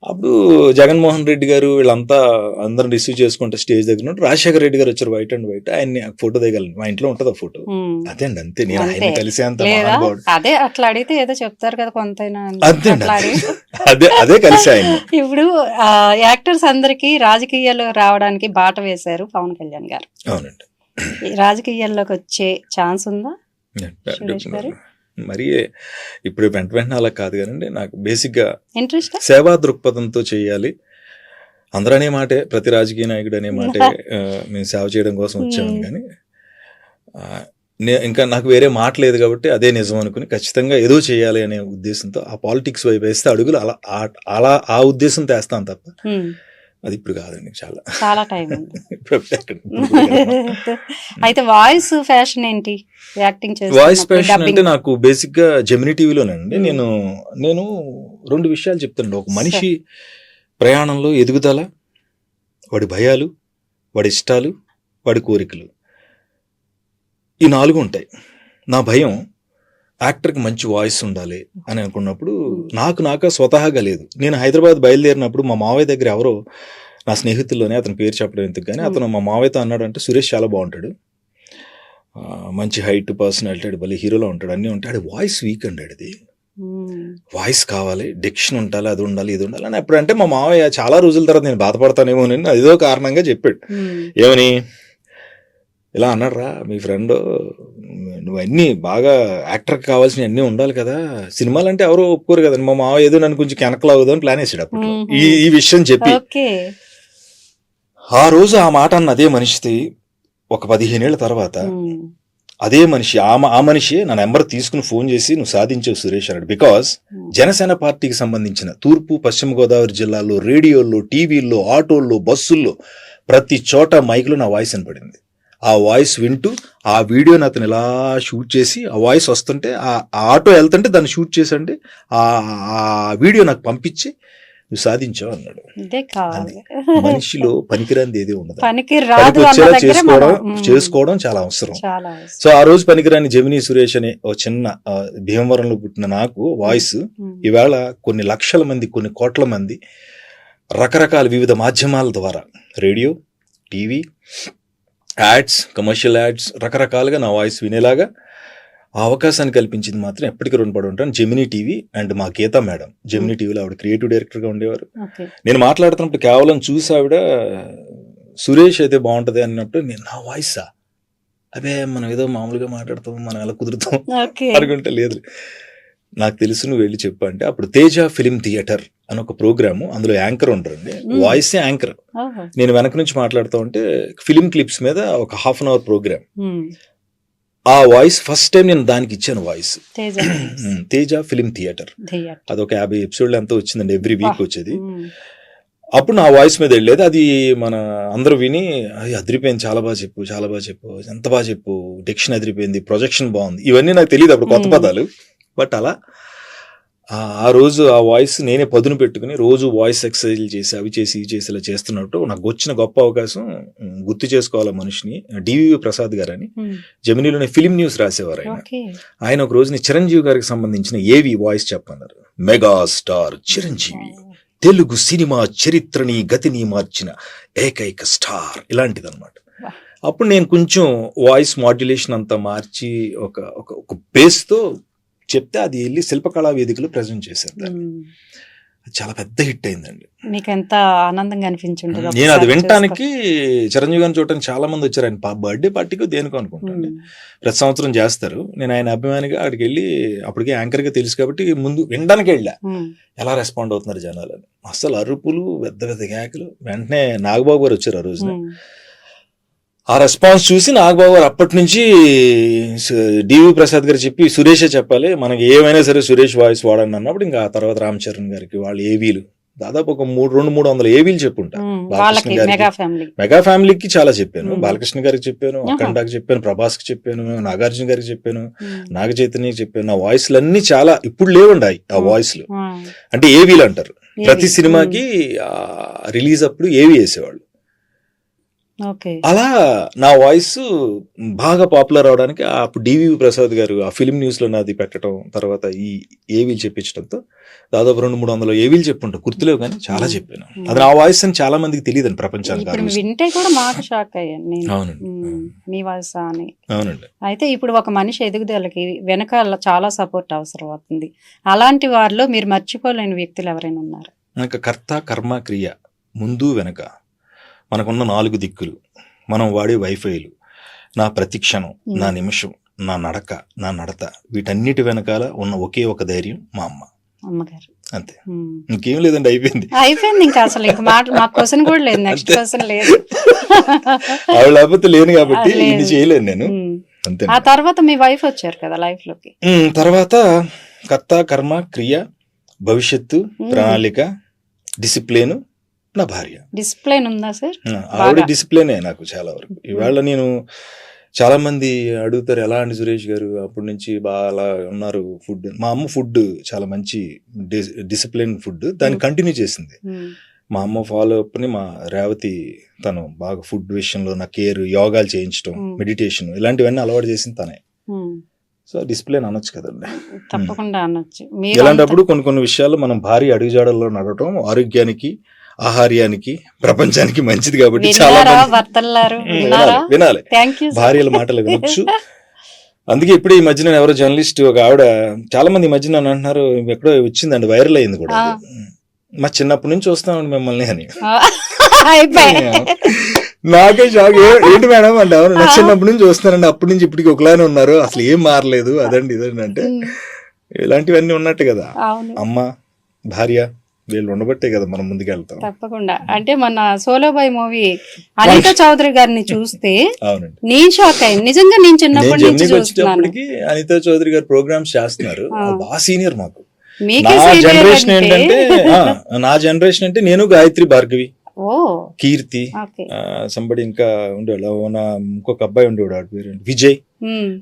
B: అప్పుడు జగన్మోహన్ రెడ్డి గారు వీళ్ళంతా అందరం రిసీవ్ చేసుకుంటే స్టేజ్ దగ్గర నుండి రాజశేఖర రెడ్డి గారు వచ్చారు వైట్ అండ్ వైట్, ఆయన్ని ఫోటో దిగలను, మా ఇంట్లో ఉంటుంది ఆ ఫోటో. అదే అండి, అంతే. నేను ఆయన కలిసే అంత మహానుభావుడు.
A: అదే అట్లా అడిగితే ఏదో చెప్తారు కదా కొంతైనా.
B: అంతే అదే కలిసి ఆయన.
A: ఇప్పుడు యాక్టర్స్ అందరికి రాజకీయాల్లో రావడానికి బాట వేశారు పవన్ కళ్యాణ్ గారు.
B: అవునండి.
A: రాజకీయాల్లోకి వచ్చే ఛాన్స్ ఉందా సురేష్ గారు?
B: మరి ఇప్పుడు వెంటనే అలా కాదు కానండి, నాకు బేసిక్గా
A: ఇంట్రెస్ట్,
B: సేవా దృక్పథంతో చేయాలి. అందరూ అనే మాటే, ప్రతి రాజకీయ నాయకుడు అనే మాటే, మేము సేవ చేయడం కోసం వచ్చాము. కానీ ఇంకా నాకు వేరే మాట లేదు కాబట్టి అదే నిజం అనుకుని ఖచ్చితంగా ఏదో చేయాలి అనే ఉద్దేశంతో ఆ పాలిటిక్స్ వైపు వేస్తే అడుగులు అలా ఆ ఉద్దేశంతో వేస్తాను తప్ప అది ఇప్పుడు కాదండి. చాలా టైం.
A: అయితే వాయిస్ ఫ్యాషన్ ఏంటి? యాక్టింగ్ చేసి
B: వాయిస్ ఫ్యాషన్ అంటే నాకు బేసిక్ గా జెమినీ టీవీలోనండి నేను 2 విషయాలు చెప్తాను. ఒక మనిషి ప్రయాణంలో ఎదుగుదల, వాడి భయాలు, వాడి ఇష్టాలు, వాడి కోరికలు, ఈ 4 ఉంటాయి. నా భయం యాక్టర్కి మంచి వాయిస్ ఉండాలి అని అనుకున్నప్పుడు నాకు స్వతహాగా లేదు. నేను హైదరాబాద్ బయలుదేరినప్పుడు మా మావయ్య దగ్గర ఎవరో, నా స్నేహితుల్లోనే, అతని పేరు చెప్పడం ఎందుకు కానీ, అతను మా మావయ్యతో అన్నాడు అంటే సురేష్ చాలా బాగుంటాడు, మంచి హైట్, పర్సనాలిటీ, భలే హీరోలో ఉంటాడు, అన్నీ ఉంటాడు, వాయిస్ వీక్ అండి, అది వాయిస్ కావాలి, డిక్షన్ ఉండాలి, అది ఉండాలి, ఇది ఉండాలి అని ఎప్పుడంటే మా మావయ్య చాలా రోజుల తర్వాత నేను బాధపడతానేమో అని అదేదో కారణంగా చెప్పాడు. ఏమని ఇలా అన్నాడు, రా మీ ఫ్రెండ్, నువ్వు అన్నీ బాగా యాక్టర్కి కావాల్సినవి అన్నీ ఉండాలి కదా, సినిమాలు అంటే ఎవరో ఒప్పుకోరు కదండి. మా మావ ఏదో నన్ను కొంచెం వెనకలాగుదాం అని ప్లాన్ వేసాడు అప్పుడు ఈ విషయం చెప్పి. ఆ రోజు ఆ మాట అన్న అదే మనిషిది ఒక 15 ఏళ్ల తర్వాత అదే మనిషి ఆ మనిషి నా నెంబర్ తీసుకుని ఫోన్ చేసి నువ్వు సాధించావు సురేష్ అన్నాడు. బికాస్ జనసేన పార్టీకి సంబంధించిన తూర్పు పశ్చిమ గోదావరి జిల్లాలో రేడియోల్లో, టీవీల్లో, ఆటోల్లో, బస్సుల్లో, ప్రతి చోట మైక్లో నా వాయిస్ వినపడింది. ఆ వాయిస్ వింటూ ఆ వీడియోని అతను ఇలా షూట్ చేసి, ఆ వాయిస్ వస్తుంటే ఆ ఆటో వెళ్తుంటే దాన్ని షూట్ చేసండి, ఆ వీడియో నాకు పంపించి నువ్వు సాధించావు అన్నాడు. మనిషిలో పనికిరాంది ఏది ఉండదు, చేసుకోవడం చాలా అవసరం. సో ఆ రోజు పనికిరాని జెమినీ సురేష్ అనే ఓ చిన్న భీమవరంలో పుట్టిన నాకు వాయిస్ ఈవేళ కొన్ని లక్షల మంది, కొన్ని కోట్ల మంది రకరకాల వివిధ మాధ్యమాల ద్వారా, radio, TV, ads, commercial ads, రకరకాలుగా నా వాయిస్ వినేలాగా ఆ అవకాశాన్ని కల్పించింది మాత్రం ఎప్పటికీ రుణపడి ఉంటాను జెమినీ టీవీ అండ్ మా గీతా మేడం. జెమినీ టీవీలో ఆవిడ క్రియేటివ్ డైరెక్టర్గా ఉండేవారు. నేను మాట్లాడుతున్నప్పుడు కేవలం చూసి ఆవిడ సురేష్ అయితే బాగుంటుంది అన్నప్పుడు నేను నా వాయిసా, అదే మనం ఏదో మామూలుగా మాట్లాడతాం, మనం ఎలా కుదురుతాం అనుకుంటే, లేదు నాకు తెలుసు, నువ్వు వెళ్ళి చెప్పు అంటే అప్పుడు తేజ ఫిలిం థియేటర్ అని ఒక ప్రోగ్రాము, అందులో యాంకర్ ఉంటారండి, వాయిసే యాంకర్. నేను వెనక నుంచి మాట్లాడుతూ ఉంటే ఫిలిం క్లిప్స్ మీద ఒక ½ అవర్ ప్రోగ్రామ్, ఆ వాయిస్ ఫస్ట్ టైం నేను దానికి ఇచ్చాను వాయిస్. తేజ ఫిలిం థియేటర్, అదొక 50 ఎపిసోడ్లు ఎంతో వచ్చిందండి, ఎవ్రీ వీక్ వచ్చేది. అప్పుడు నా వాయిస్ మీద వెళ్ళేది. అది మన అందరూ విని అదిరిపోయింది, చాలా బాగా చెప్పు, చాలా బాగా చెప్పు, ఎంత బాగా చెప్పు, డిక్షన్ అదిరిపోయింది, ప్రొజెక్షన్ బాగుంది, ఇవన్నీ నాకు తెలియదు అప్పుడు, కొత్త పదాలు. బట్ అలా ఆ రోజు ఆ వాయిస్ నేనే పదును పెట్టుకుని రోజు వాయిస్ ఎక్సర్సైజ్ చేసి అవి చేసి ఇవి చేసి ఇలా చేస్తున్నట్టు నాకు వచ్చిన గొప్ప అవకాశం గుర్తు చేసుకోవాలి మనిషిని. డివివి ప్రసాద్ గారు అని జెమినీలోనే ఫిలిం న్యూస్ రాసేవారు ఆయన ఒక రోజుని చిరంజీవి గారికి సంబంధించిన ఏవి వాయిస్ చెప్పన్నారు. మెగాస్టార్ చిరంజీవి, తెలుగు సినిమా చరిత్రని గతిని మార్చిన ఏకైక స్టార్, ఇలాంటిది అనమాట. అప్పుడు నేను కొంచెం వాయిస్ మాడ్యులేషన్ అంతా మార్చి ఒక బేస్తో చెప్తే అది వెళ్ళి శిల్పకళా వేదికలో ప్రజెంట్ చేశారు. చాలా పెద్ద హిట్ అయిందండి.
A: మీకు ఎంత ఆనందంగా అనిపించింది.
B: నేను అది వినటానికి చిరంజీవి గారిని చూడటానికి చాలా మంది వచ్చారు. ఆయన బర్త్డే పార్టీకి దేనికో అనుకుంటాను, ప్రతి సంవత్సరం చేస్తారు. నేను ఆయన అభిమానిగా అక్కడికి వెళ్ళి, అప్పటికే యాంకర్గా తెలుసు కాబట్టి ముందు వినడానికి వెళ్ళా, ఎలా రెస్పాండ్ అవుతున్నారు జనాలు. అసలు అరుపులు, పెద్ద పెద్ద కేకలు. వెంటనే నాగబాబు గారు వచ్చారు ఆ రోజున. ఆ రెస్పాన్స్ చూసి నాగబాబు గారు అప్పటి నుంచి డివి ప్రసాద్ గారు చెప్పి సురేషే చెప్పాలి, మనకి ఏమైనా సరే సురేష్ వాయిస్ వాడండి అన్నప్పుడు ఇంకా ఆ తర్వాత రామ్ చరణ్ గారికి వాళ్ళు ఏవీలు దాదాపు ఒక 200-300 ఏవీలు చెప్పుంటా. మెగా ఫ్యామిలీకి చాలా చెప్పాను, బాలకృష్ణ గారికి చెప్పాను, అఖండాకి చెప్పాను, ప్రభాస్కి చెప్పాను, నాగార్జున గారికి చెప్పాను, నాగ చైతన్యకి చెప్పాను. నా వాయిస్లు అన్ని చాలా ఇప్పుడు లేవండి ఆ వాయిస్లు, అంటే ఏవీలు అంటారు. ప్రతి సినిమాకి రిలీజ్ అప్పుడు ఏవీ వేసేవాళ్ళు.
A: ఓకే.
B: అలా నా వాయిస్ బాగా పాపులర్ అవడానికి అప్పుడు డివి ప్రసాద్ గారు ఆ ఫిలిం న్యూస్ లో నాది పెట్టడం, తర్వాత ఈ ఏవీలు చెప్పించడంతో దాదాపు 200-300 ఏవీలు చెప్పుంటా, గుర్తులేవు కానీ చాలా చెప్పాను. అది నా వాయిస్ అని చాలా మందికి తెలియదండి ప్రపంచానికి.
A: ఇప్పుడు వింటే కూడా మాట షాక్ అయ్యాను నేను.
B: అవునండి.
A: మీ వాయిస్ అని.
B: అవునండి.
A: అయితే ఇప్పుడు ఒక మనిషి ఎదుగుదలకి వెనకాల చాలా సపోర్ట్ అవసరం అవుతుంది. అలాంటి వారిలో మీరు మర్చిపోలేని వ్యక్తులు ఎవరైనా ఉన్నారు?
B: నాకు కర్త కర్మ క్రియ ముందు వెనక మనకున్న 4 దిక్కులు, మనం వాడే వైఫైలు, నా ప్రతిక్షణం, నా నిమిషం, నా నడక, నా నడత, వీటన్నిటి వెనకాల ఉన్న ఒకే ఒక ధైర్యం మా
A: అమ్మగారు.
B: అంతే, ఇంకేం లేదండి.
A: అయిపోయింది ఇంకా అసలు ఇంక మాట మా క్వశ్చన్ కూడా లేదు, నెక్స్ట్ క్వశ్చన్ లేదు.
B: ఆవిడ లేకపోతే లేను కాబట్టి ఇది చేయలేను నేను. అంతే.
A: ఆ తర్వాత మీ వైఫ్ వచ్చారు కదా లైఫ్ లోకి.
B: తర్వాత కర్త కర్మ క్రియ, భవిష్యత్తు, ప్రణాళిక, డిసిప్లిన్, నా భార్య.
A: డిసిప్లిన్ ఉందా సార్?
B: ఆవిడ డిసిప్లినే నాకు చాలా వరకు. ఇవాళ నేను చాలా మంది అడుగుతారు, ఎలా అండి సురేష్ గారు అప్పటి నుంచి బాగా ఉన్నారు ఫుడ్. మా అమ్మ ఫుడ్ చాలా మంచి డిసిప్లిన్ ఫుడ్, దాన్ని కంటిన్యూ చేసింది. మా అమ్మ ఫాలో అప్ ని మా రేవతి తను బాగా ఫుడ్ విషయంలో నా కేర్, యోగాలు చేయించడం, మెడిటేషన్, ఇలాంటివన్నీ అలవాటు చేసింది తనే. సో డిసిప్లిన్ అనొచ్చు కదండి.
A: తప్పకుండా అనొచ్చు.
B: ఇలాంటప్పుడు కొన్ని విషయాలు మనం భారీ అడుగుజాడల్లో నడవటం ఆరోగ్యానికి, ఆహార్యానికి, ప్రపంచానికి మంచిది కాబట్టి చాలా వినాలి, భార్యల మాటలు వినొచ్చు. అందుకే ఇప్పుడు ఈ మధ్యన ఎవరో జర్నలిస్ట్ ఒక ఆవిడ, చాలా మంది ఈ మధ్యన అంటున్నారు, ఎక్కడో వచ్చిందండి, వైరల్ అయింది కూడా, మా చిన్నప్పటి నుంచి చూస్తామండి మిమ్మల్ని అని. నాకే షాక్, ఏంటి మేడం అంటే, నా చిన్నప్పటి నుంచి చూస్తున్నానండి, అప్పటి నుంచి ఇప్పటికి ఒకలానే ఉన్నారు, అసలు ఏం మారలేదు, అదండి ఇదండి అంటే. ఇలాంటివన్నీ ఉన్నట్టు కదా, అమ్మ భార్య వీళ్ళు ఉండబట్టే కదా మనం ముందుకు వెళ్తాం.
A: తప్పకుండా. అంటే మన సోలోబాయ్ మూవీ అనితా చౌదరి గారిని చూస్తే నేను షాక్ అయ్యాను నిజంగా. నేను చిన్నప్పటి నుంచి
B: వచ్చేటప్పటికి అనితా చౌదరి గారు ప్రోగ్రామ్స్ చేస్తున్నారు, బాగా సీనియర్ మాకు. నా జనరేషన్ అంటే నేను, గాయత్రి భార్గవి, కీర్తి, సంబడి ఇంకా ఉండేవాళ్ళు, ఇంకొక అబ్బాయి ఉండేవాడు, వాడి పేరు విజయ్.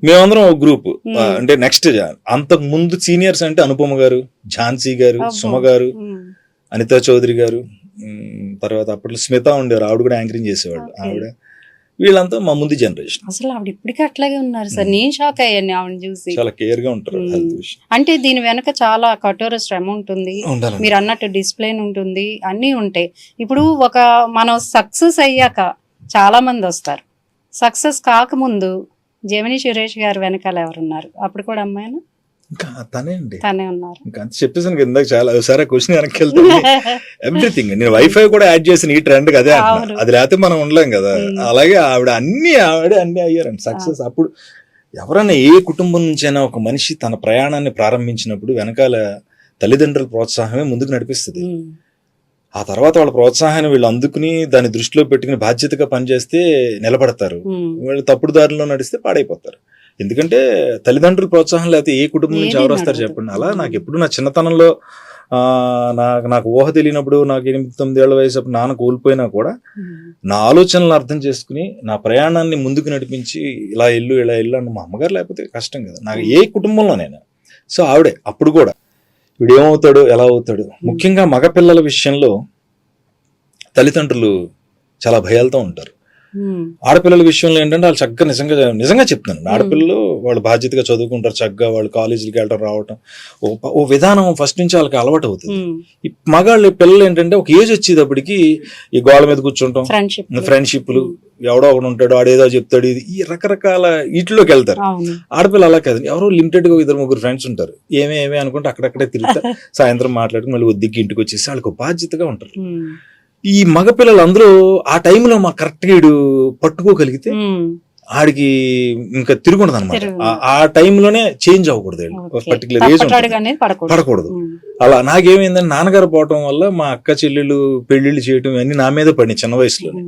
B: మేమందరం ఒక గ్రూప్. అంటే నెక్స్ట్ అంతకు ముందు సీనియర్స్ అంటే అనుపమ గారు, ఝాన్సీ గారు, సుమ గారు, అనితా చౌదరి గారు, తర్వాత అప్పట్లో స్మిత ఉండేవారు, ఆవిడ కూడా యాంకరింగ్ చేసేవాళ్ళు. ఆవిడ, వీళ్ళంతా మా ముందు జనరేషన్.
A: అసలు ఆవిడ ఇప్పటికీ అట్లాగే ఉన్నారు సార్, నేను షాక్ అయ్యాను ఆవిడ చూసి.
B: చాలా కేర్ గా ఉంటారు హెల్త్ విషయం.
A: అంటే దీని వెనక చాలా కఠోర శ్రమ ఉంటుంది, మీరు అన్నట్టు డిసిప్లిన్ ఉంటుంది, అన్నీ ఉంటాయి. ఇప్పుడు ఒక మనం సక్సెస్ అయ్యాక చాలా మంది వస్తారు, సక్సెస్ కాకముందు జెమిని సురేష్ గారు వెనకాల ఎవరున్నారు? అప్పుడు కూడా అమ్మాయినా?
B: ఇంకా తనే అండి,
A: తనే ఉన్నారు. ఇంకా
B: అంత చెప్పేసాను ఇందాక, చాలా ఒకసారి క్వశ్చన్ వెనక్కి వెళ్తాను. ఎవ్రీథింగ్ నేను వైఫై కూడా యాడ్ చేసిన ఈ ట్రెండ్ కి, అదే అంటున్నా, అది లేకపోతే మనం ఉండలేం కదా. అలాగే ఆవిడే అన్ని అయ్యారండి సక్సెస్. అప్పుడు ఎవరైనా ఏ కుటుంబం నుంచైనా ఒక మనిషి తన ప్రయాణాన్ని ప్రారంభించినప్పుడు వెనకాల తల్లిదండ్రుల ప్రోత్సాహమే ముందుకు నడిపిస్తుంది. ఆ తర్వాత వాళ్ళ ప్రోత్సాహాన్ని వీళ్ళు అందుకుని దాన్ని దృష్టిలో పెట్టుకుని బాధ్యతగా పనిచేస్తే నిలబడతారు. వీళ్ళు తప్పుడు దారిలో నడిస్తే పాడైపోతారు. ఎందుకంటే తల్లిదండ్రుల ప్రోత్సాహం లేకపోతే ఏ కుటుంబం నుంచి ఎవరు వస్తారు చెప్పండి. అలా నాకు ఎప్పుడు నా చిన్నతనంలో నాకు ఊహ తెలియనప్పుడు, నాకు 8-9 ఏళ్ల వయసు అప్పుడు నాన్న కోల్పోయినా కూడా నా ఆలోచనలు అర్థం చేసుకుని నా ప్రయాణాన్ని ముందుకు నడిపించి ఇలా ఇల్లు అని మా అమ్మగారు లేకపోతే కష్టం కదా నాకు ఏ కుటుంబంలోనైనా. సో ఆవిడే అప్పుడు కూడా వీడు ఏమవుతాడు, ఎలా అవుతాడు. ముఖ్యంగా మగపిల్లల విషయంలో తల్లిదండ్రులు చాలా భయాలతో ఉంటారు. ఆడపిల్లల విషయంలో ఏంటంటే వాళ్ళు చక్కగా నిజంగా చెప్తున్నాను, ఆడపిల్లలు వాళ్ళు బాధ్యతగా చదువుకుంటారు, చక్కగా వాళ్ళు కాలేజీలకి వెళ్ళడం రావటం ఓ విధానం ఫస్ట్ నుంచి వాళ్ళకి అలవాటు అవుతుంది. ఈ మగాళ్ళ పిల్లలు ఏంటంటే ఒక ఏజ్ వచ్చేటప్పటికి ఈ గోళ్ళ మీద కూర్చుంటాం, ఫ్రెండ్షిప్లు, ఎవడో ఒకడు ఉంటాడు, ఆడేదో చెప్తాడు, ఈ రకరకాల వీటిలోకి వెళ్తారు. ఆడపిల్ల అలా కాదు, ఎవరో లిమిటెడ్ గా 2-3 ఫ్రెండ్స్ ఉంటారు, ఏమే అనుకుంటే అక్కడక్కడే తిరుగుతారు, సాయంత్రం మాట్లాడుకుని మళ్ళీ ఒద్దికి ఇంటికి వచ్చేసి వాళ్ళకి బాధ్యతగా ఉంటారు. ఈ మగపిల్లలు అందరూ ఆ టైంలో మా కరెక్ట్ గా వీడు పట్టుకోగలిగితే ఆడికి ఇంకా తిరుగుండదు అనమాట. ఆ టైంలోనే చేంజ్ అవ్వకూడదు, పర్టికులర్ ఏజ్ పడకూడదు. అలా నాకేమైందని నాన్నగారు పోవటం వల్ల మా అక్క చెల్లెళ్ళు పెళ్లిళ్ళు చేయటం ఇవన్నీ నా మీద పడినాయి చిన్న వయసులోనే.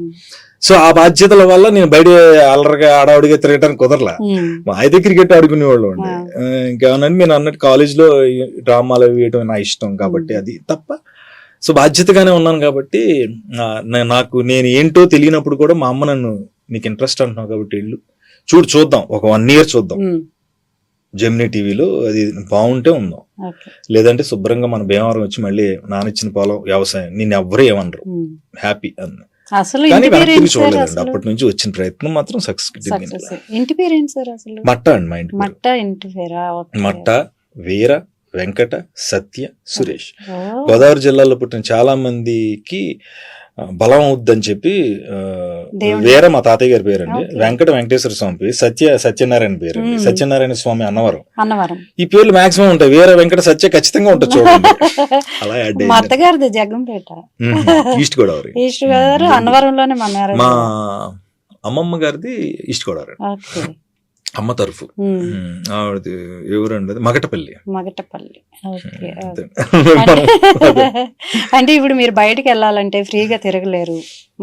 B: సో ఆ బాధ్యతల వల్ల నేను బయట అల్లరిగా ఆడవాడిగా తిరగటానికి కుదరలా. మా అయితే క్రికెట్ ఆడుకునేవాళ్ళు అండి. ఇంకేమన్నా మీరు అన్నట్టు కాలేజ్ లో డ్రామాలు వేయటం నా ఇష్టం కాబట్టి అది తప్ప. సో బాధ్యతగానే ఉన్నాను కాబట్టి నాకు నేను ఏంటో తెలియనప్పుడు కూడా మా అమ్మ నన్ను, నీకు ఇంట్రెస్ట్ అంటున్నావు కాబట్టి వెళ్ళు చూద్దాం, ఒక 1 year చూద్దాం, జెమినీ టీవీలో అది బాగుంటే ఉందాం, లేదంటే శుభ్రంగా మన భీమవరం వచ్చి మళ్ళీ నానిచ్చిన పొలం వ్యవసాయం, నేను ఎవ్వరూ ఏమనరు, హ్యాపీ అన్న.
A: అసలు
B: కానీ
A: ఇంటి పేరు
B: వెనక్కి
A: ఏంటి సార్
B: చూడలేదండి.
A: అసలు?
B: అప్పటి నుంచి వచ్చిన ప్రయత్నం మాత్రం సక్సెస్.
A: ఇంటి పేరు ఏంటి సార్ అసలు?
B: మట్ట అండి మా ఇంటి పేరు.
A: మట్ట ఇంటి పేరా? ఓకే.
B: మట్ట, వీర, వెంకట, సత్య, సురేష్.
A: ఓ.
B: గోదావరి జిల్లాలో పుట్టిన చాలా మందికి బలం అవుద్దని చెప్పి
A: దేవుడు.
B: వీర మా తాతయ్య గారి పేరండి,
A: ఓకే.
B: వెంకట వెంకటేశ్వర స్వామి పేరు, సత్యనారాయణ పేరండి, సత్యనారాయణ స్వామి అన్నవరం.
A: అన్నవరం.
B: ఈ పేర్లు మాక్సిమం ఉంటాయి. వీర వెంకట సత్య ఖచ్చితంగా ఉంటుంది చూడండి. అలా యాడ్
A: మా అత్తగారిది జగ్గంపేట,
B: ఈస్ట్ గోదావరి.
A: ఈస్ట్ గోదావరి అన్నవరంలోనే మా మ్యారేజ్.
B: మా అమ్మమ్మ గారిది ఈస్ట్ గోదావరి,
A: ఓకే.
B: అమ్మ తరఫు. ఆవిడది ఎవరండి, అది మగటపల్లి.
A: మగటపల్లి. ఓకే.
B: అంతే.
A: అంటే ఇప్పుడు మీరు బయటికి వెళ్ళాలంటే ఫ్రీగా తిరగలేరు,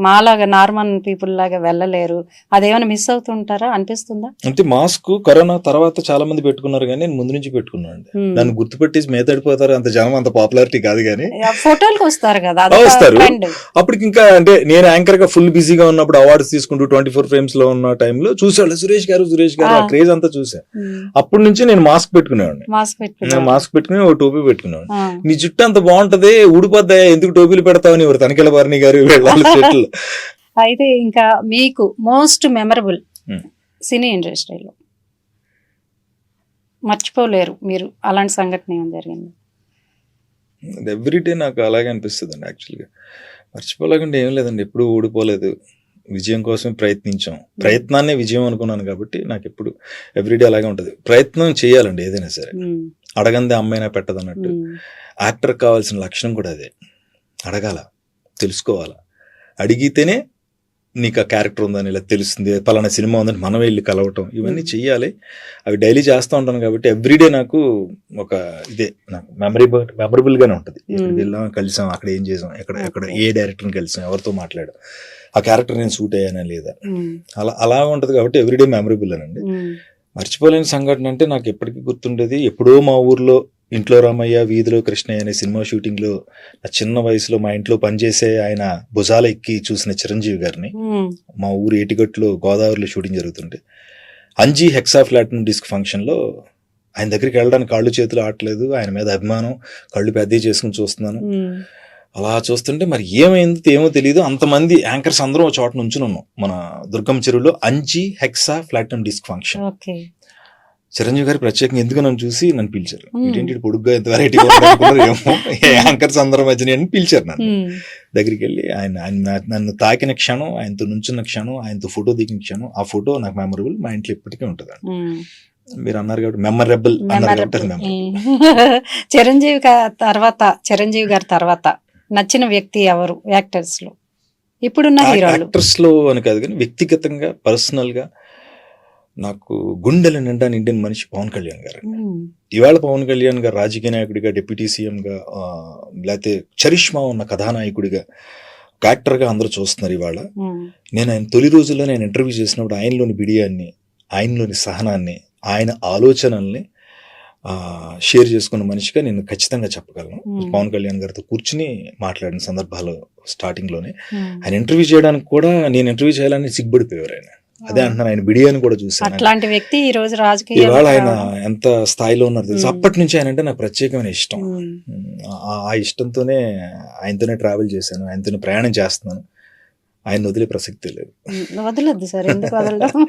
A: మాలాగా నార్మల్ పీపుల్ లాగా వెళ్ళలేరు. అదేమైనా మిస్ అవుతుంటారా, అనిపిస్తుందా?
B: అంటే మాస్క్ కరోనా తర్వాత చాలా మంది పెట్టుకున్నారు, కానీ నేను ముందు నుంచి పెట్టుకున్నాను అండి. నన్ను గుర్తుపెట్టేసి మేతడిపోతారు, అంత జనం అంత పాపులారిటీ కాదు. కానీ
A: ఫోటోలకు వస్తారు కదా,
B: వస్తారు. అప్పటికి ఇంకా అంటే నేను యాంకర్ గా ఫుల్ బిజీగా ఉన్నప్పుడు అవార్డ్స్ తీసుకుంటూ 24 frames లో ఉన్న టైంలో చూసేవాళ్ళు, సురేష్ గారు ఆ క్రేజ్ అంతా చూసా. అప్పటి నుంచి నేను మాస్క్ పెట్టుకునేవాడిని. మాస్క్ పెట్టుకుని ఒక టోపీ పెట్టుకునేవాడు. నీ జుట్టు అంత బాగుంటది, ఊడిపోద్దాయా, ఎందుకు టోపీలు పెడతావని ఎవరు తనికెళ్ళ భరణి గారు వెళ్ళాలి సెట్లు.
A: అయితే ఇంకా మీకు మోస్ట్ మెమరబుల్ సినీ ఇండస్ట్రీలో మర్చిపోలేరు మీరు అలాంటి సంఘటన ఏమైనా జరిగింది?
B: ఎవ్రీడే నాకు అలాగే అనిపిస్తుంది అండి. యాక్చువల్గా మర్చిపోలేకుండా ఏం లేదండి, ఎప్పుడు ఊడిపోలేదు. విజయం కోసం ప్రయత్నించాం, ప్రయత్నాన్నే విజయం అనుకున్నాను కాబట్టి నాకు ఎప్పుడు ఎవ్రీడే అలాగే ఉంటుంది. ప్రయత్నం చేయాలండి ఏదైనా సరే, అడగందే అమ్మైనా పెట్టదు అన్నట్టు. యాక్టర్ కావాల్సిన లక్షణం కూడా అదే, అడగాల, తెలుసుకోవాలా. అడిగితేనే నీకు ఆ క్యారెక్టర్ ఉందని ఇలా తెలుస్తుంది, పలానా సినిమా ఉందని మనం వెళ్ళి కలవటం, ఇవన్నీ చెయ్యాలి. అవి డైలీ చేస్తూ ఉంటాను కాబట్టి ఎవ్రీడే నాకు ఒక ఇదే నాకు మెమరబుల్గానే ఉంటుంది. ఎక్కడికి వెళ్ళాం, కలిసాం, అక్కడ ఏం చేసాం, ఎక్కడ ఏ డైరెక్టర్ని కలిసాం, ఎవరితో మాట్లాడాం, ఆ క్యారెక్టర్ నేను సూట్ అయ్యానా లేదా, అలా ఉంటుంది కాబట్టి ఎవ్రీడే మెమరబుల్ అనండి. మర్చిపోలేని సంఘటన అంటే నాకు ఎప్పటికీ గుర్తుండేది, ఎప్పుడో మా ఊర్లో ఇంట్లో రామయ్య వీధిలో కృష్ణయ్య అనే సినిమా షూటింగ్లో నా చిన్న వయసులో మా ఇంట్లో పనిచేసే ఆయన భుజాల ఎక్కి చూసిన చిరంజీవి గారిని మా ఊరు ఏటిగట్టులో గోదావరిలో షూటింగ్ జరుగుతుంటే అంజీ హెక్సా ప్లాటినం డిస్క్ ఫంక్షన్లో ఆయన దగ్గరికి వెళ్ళడానికి కాళ్ళు చేతులు ఆటలేదు, ఆయన మీద అభిమానం, కళ్ళు పెద్దవి చేసుకుని చూస్తున్నాను. అలా చూస్తుంటే మరి ఏమైంది ఏమో తెలియదు, అంతమంది యాంకర్స్ అందరం ఒక చోట నుంచుని ఉన్నాం మన దుర్గం చెరువులో. Anji hexa platinum disc function. Chiranjeevi garu ప్రత్యేకంగా ఎందుకు నన్ను చూసి నన్ను పిలిచారు. ఏంటి పొడుగ్గా ఎంత వెరైటీగా ఏమో యాంకర్స్ అందరం మధ్య అని పిలిచారు నన్ను. దగ్గరికి వెళ్ళి ఆయన నన్ను తాకిన క్షణం, ఆయనతో నుంచున్న క్షణం, ఆయనతో ఫోటో దిగిన క్షణం, ఆ ఫోటో నాకు మెమరబుల్, మా ఇంట్లో ఇప్పటికే ఉంటుంది. మీరు అన్నారు కాబట్టి మెమరబుల్ అన్నారు కాబట్టి
A: చిరంజీవి గారి తర్వాత నచ్చిన వ్యక్తి ఎవరు యాక్టర్స్ లో? ఇప్పుడున్న హీరోలు
B: యాక్టర్స్ లో అని కాదు కానీ వ్యక్తిగతంగా పర్సనల్ గా నాకు గుండెల నిండా నిండిన మనిషి పవన్ కళ్యాణ్ గారు. ఇవాళ పవన్ కళ్యాణ్ గారు రాజకీయ నాయకుడిగా, డిప్యూటీ సీఎంగా, లేకపోతే చరిష్మా ఉన్న కథానాయకుడిగా, ఒక యాక్టర్గా అందరూ చూస్తున్నారు. ఇవాళ నేను ఆయన తొలి రోజుల్లో నేను ఇంటర్వ్యూ చేసినప్పుడు ఆయనలోని బిడియాన్ని, ఆయనలోని సహనాన్ని, ఆయన ఆలోచనల్ని షేర్ చేసుకున్న మనిషిగా నేను ఖచ్చితంగా చెప్పగలను. పవన్ కళ్యాణ్ గారితో కూర్చుని మాట్లాడిన సందర్భాలు స్టార్టింగ్ లోనే ఆయన ఇంటర్వ్యూ చేయడానికి కూడా నేను ఇంటర్వ్యూ చేయాలని సిగ్గుపడిపోయారు ఆయన. అదే అంటున్నాను, ఆయన బిడియాని కూడా చూసాను.
A: అట్లాంటి వ్యక్తి ఈ రోజు రాజకీయ
B: ఇవాళ ఆయన ఎంత స్థాయిలో ఉన్నారు తెలుసు. అప్పటి నుంచి ఆయన అంటే నాకు ప్రత్యేకమైన ఇష్టం. ఆ ఇష్టంతోనే ఆయనతోనే ట్రావెల్ చేశాను, ఆయనతోనే ప్రయాణం చేస్తున్నాను. ఆయన వదిలే ప్రసక్తి లేదు.
A: వదలద్దు సార్, ఎందుకు వదలడం?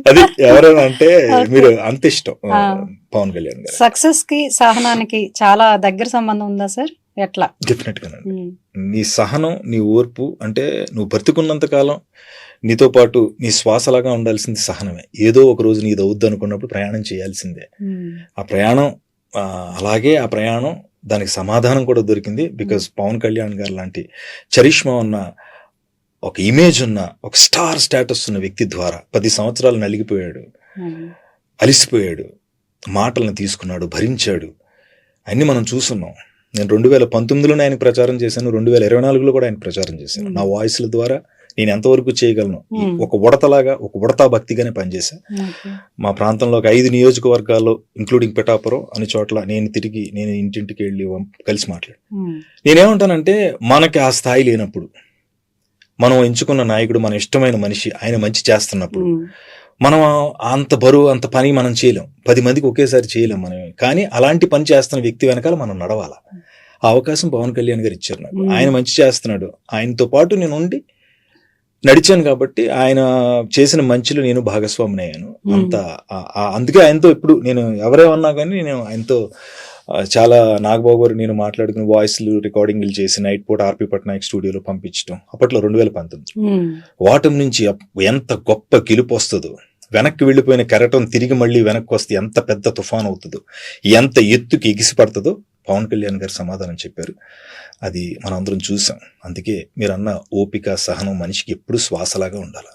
B: అది ఎవరైనా అంటే మీరు అంత ఇష్టం పవన్ కళ్యాణ్ గారు.
A: సక్సెస్ కి సహనానికి చాలా దగ్గర సంబంధం ఉందా సార్? ఎట్లా?
B: డెఫినెట్ గా నీ సహనం, నీ ఓర్పు, అంటే నువ్వు బ్రతికున్నంత కాలం నీతో పాటు నీ శ్వాసలాగా ఉండాల్సింది సహనమే. ఏదో ఒక రోజు నీది అవుద్ది అనుకున్నప్పుడు ప్రయాణం చేయాల్సిందే. ఆ ప్రయాణం అలాగే ఆ ప్రయాణం దానికి సమాధానం కూడా దొరికింది. బికాస్ పవన్ కళ్యాణ్ గారు లాంటి చరిష్మా ఉన్న, ఒక ఇమేజ్ ఉన్న, ఒక స్టార్ స్టేటస్ ఉన్న వ్యక్తి ద్వారా 10 సంవత్సరాలు నలిగిపోయాడు, అలిసిపోయాడు, మాటలను తీసుకున్నాడు, భరించాడు. అన్ని మనం చూస్తున్నాం. నేను 2019లోనే ఆయన ప్రచారం చేశాను, 2024లో కూడా ఆయన ప్రచారం చేశాను. నా వాయిస్ల ద్వారా నేను ఎంతవరకు చేయగలను, ఒక ఉడతలాగా, ఒక ఉడతా భక్తిగానే పనిచేశా. మా ప్రాంతంలో ఒక 5 నియోజకవర్గాల్లో ఇంక్లూడింగ్ పిఠాపురం అనే చోట్ల నేను ఇంటింటికి వెళ్ళి కలిసి మాట్లాడు. నేనేమంటానంటే మనకి ఆ స్థాయి లేనప్పుడు, మనం ఎంచుకున్న నాయకుడు, మన ఇష్టమైన మనిషి, ఆయన మంచి చేస్తున్నప్పుడు మనం అంత బరువు, అంత పని మనం చేయలేం. 10 మందికి ఒకేసారి చేయలేం మనం. కానీ అలాంటి పని చేస్తున్న వ్యక్తి వెనకాల మనం నడవాలా. ఆ అవకాశం పవన్ కళ్యాణ్ గారు ఇచ్చారు నాకు. ఆయన మంచి చేస్తున్నాడు, ఆయనతో పాటు నేను ఉండి నడిచాను కాబట్టి ఆయన చేసిన మంచిలో నేను భాగస్వామిని అయ్యాను. అంత అందుకే ఆయనతో ఇప్పుడు నేను ఎవరేమన్నా కానీ నేను ఆయనతో చాలా నాగబాబు గారు నేను మాట్లాడుకుని వాయిస్లు రికార్డింగ్లు చేసి నైట్ పూట ఆర్పి పట్నాయక్ స్టూడియోలో పంపించడం అప్పట్లో 2019 వాటం నుంచి ఎంత గొప్ప గెలుపు వస్తుందో, వెనక్కి వెళ్ళిపోయిన కెరటం తిరిగి మళ్ళీ వెనక్కి వస్తే ఎంత పెద్ద తుఫాన్ అవుతుందో, ఎంత ఎత్తుకి ఎగిసిపడుతుందో పవన్ కళ్యాణ్ గారు సమాధానం చెప్పారు. అది మనం అందరం చూసాం. అందుకే మీరు అన్న ఓపిక సహనం మనిషికి ఎప్పుడు శ్వాసలాగా ఉండాలి.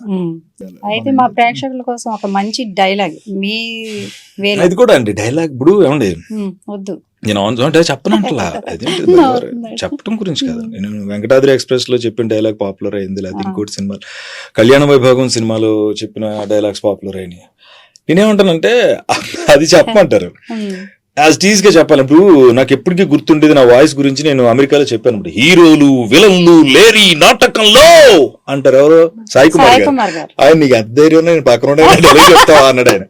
A: అయితే మా ప్రేక్షకుల కోసం ఒక మంచి డైలాగ్ మీ
B: అది కూడా అండి. డైలాగ్ ఇప్పుడు ఏమండి
A: వద్దు,
B: నేను అంటే చెప్పనంటలా, చెప్పడం గురించి కాదు. నేను వెంకటాద్రి ఎక్స్ప్రెస్ లో చెప్పిన డైలాగ్ పాపులర్ అయింది, లేకపోతే ఇంకోటి సినిమా కళ్యాణ వైభాగం సినిమాలో చెప్పిన డైలాగ్స్ పాపులర్ అయినాయి. నేనేమంటానంటే అది చెప్పమంటారు, యాజ్ టీజ్ గా చెప్పాలి. ఇప్పుడు నాకు ఎప్పటికీ గుర్తుండేది నా వాయిస్ గురించి. నేను అమెరికాలో చెప్పాను, ఇప్పుడు హీరోలు విలన్లు లేరి నాటకంలో అంటారు. ఎవరు? సాయి కుమార్ గారు. ఆయన నీకు అద్దైర్యం నేను పక్కన చెప్తావా అన్నాడు ఆయన.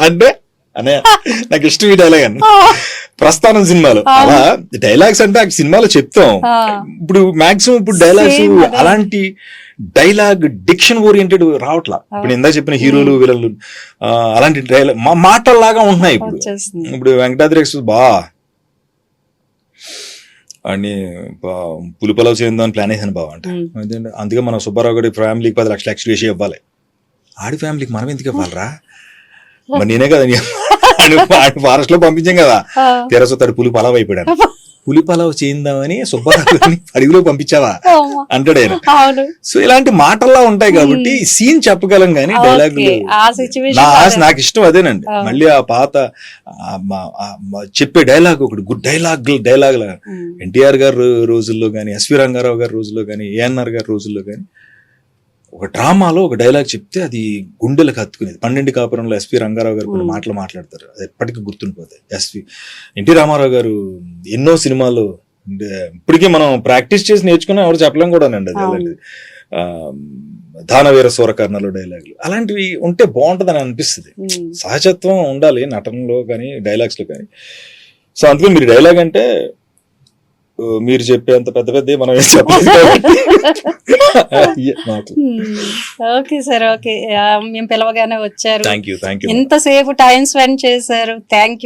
B: అంటే అనే నాకు ఇష్టం ఈ డైలాగ్ అన్న ప్రస్థానం సినిమాలో. అలా డైలాగ్స్ అంటే ఆ సినిమాలో చెప్తాం. ఇప్పుడు మాక్సిమం ఇప్పుడు డైలాగ్స్ అలాంటి డైలాగ్ డిక్షన్ ఓరియంటెడ్ రావట్లా. ఇప్పుడు ఇందాక చెప్పిన హీరోలు విలన్లు అలాంటి డైలాగ్ మాటల్లాగా ఉంటున్నాయి ఇప్పుడు. ఇప్పుడు వెంకటాద్రి ఎక్స్ప్రెస్ అని పులిపలవ్ చేద్దామని ప్లాన్ వేసాను బావ అంటే. అందుకే మన సుబ్బారావు గారి ఫ్యామిలీకి 10 లక్షలు ఎక్స్ట్రా వేసి ఇవ్వాలి. ఆడి ఫ్యామిలీకి మనం ఎందుకు ఇవ్వాలరా? మరి నేనే కదా ఫారెస్ట్ లో పంపించాం కదా, తెరసొత్తాడు పులి పలావ్ అయిపోయాడు. పులి పలావ్ చేద్దామని సుబ్బారావు అడుగులో పంపించావా అంటాడు ఆయన. సో ఇలాంటి మాటల్లా ఉంటాయి కాబట్టి సీన్ చెప్పగలం గానీ డైలాగులు నా ఆశ నాకు ఇష్టం అదేనండి. మళ్ళీ ఆ పాత చెప్పే డైలాగ్ ఒకటి గుడ్ డైలాగ్ లా ఎన్టీఆర్ గారు రోజుల్లో గానీ, ఎస్వి రంగారావు గారి రోజుల్లో గానీ, ఏఎన్ఆర్ గారి రోజుల్లో గానీ ఒక డ్రామాలో ఒక డైలాగ్ చెప్తే అది గుండెలకు హత్తుకునేది. 12 కాపురంలో ఎస్వి రంగారావు గారు కొన్ని మాటలు మాట్లాడతారు, అది ఎప్పటికీ గుర్తుండిపోతాయి. ఎన్టీ రామారావు గారు ఎన్నో సినిమాలు ఇప్పటికీ మనం ప్రాక్టీస్ చేసి నేర్చుకున్నా ఎవరు చెప్పలేం కూడా అండి. అది అలాంటిది దానవీర సూరకర్ణలో డైలాగులు అలాంటివి ఉంటే బాగుంటుందని అనిపిస్తుంది. సహజత్వం ఉండాలి నటనలో కానీ డైలాగ్స్ లో కానీ. సో అందుకే మీరు డైలాగ్ అంటే మీరు చెప్పేంత పెద్ద పెద్ద మనం
A: ఓకే సార్, ఓకే. మేము పిలవగానే వచ్చారు, ఇంతసేపు టైం స్పెండ్ చేశారు. Thank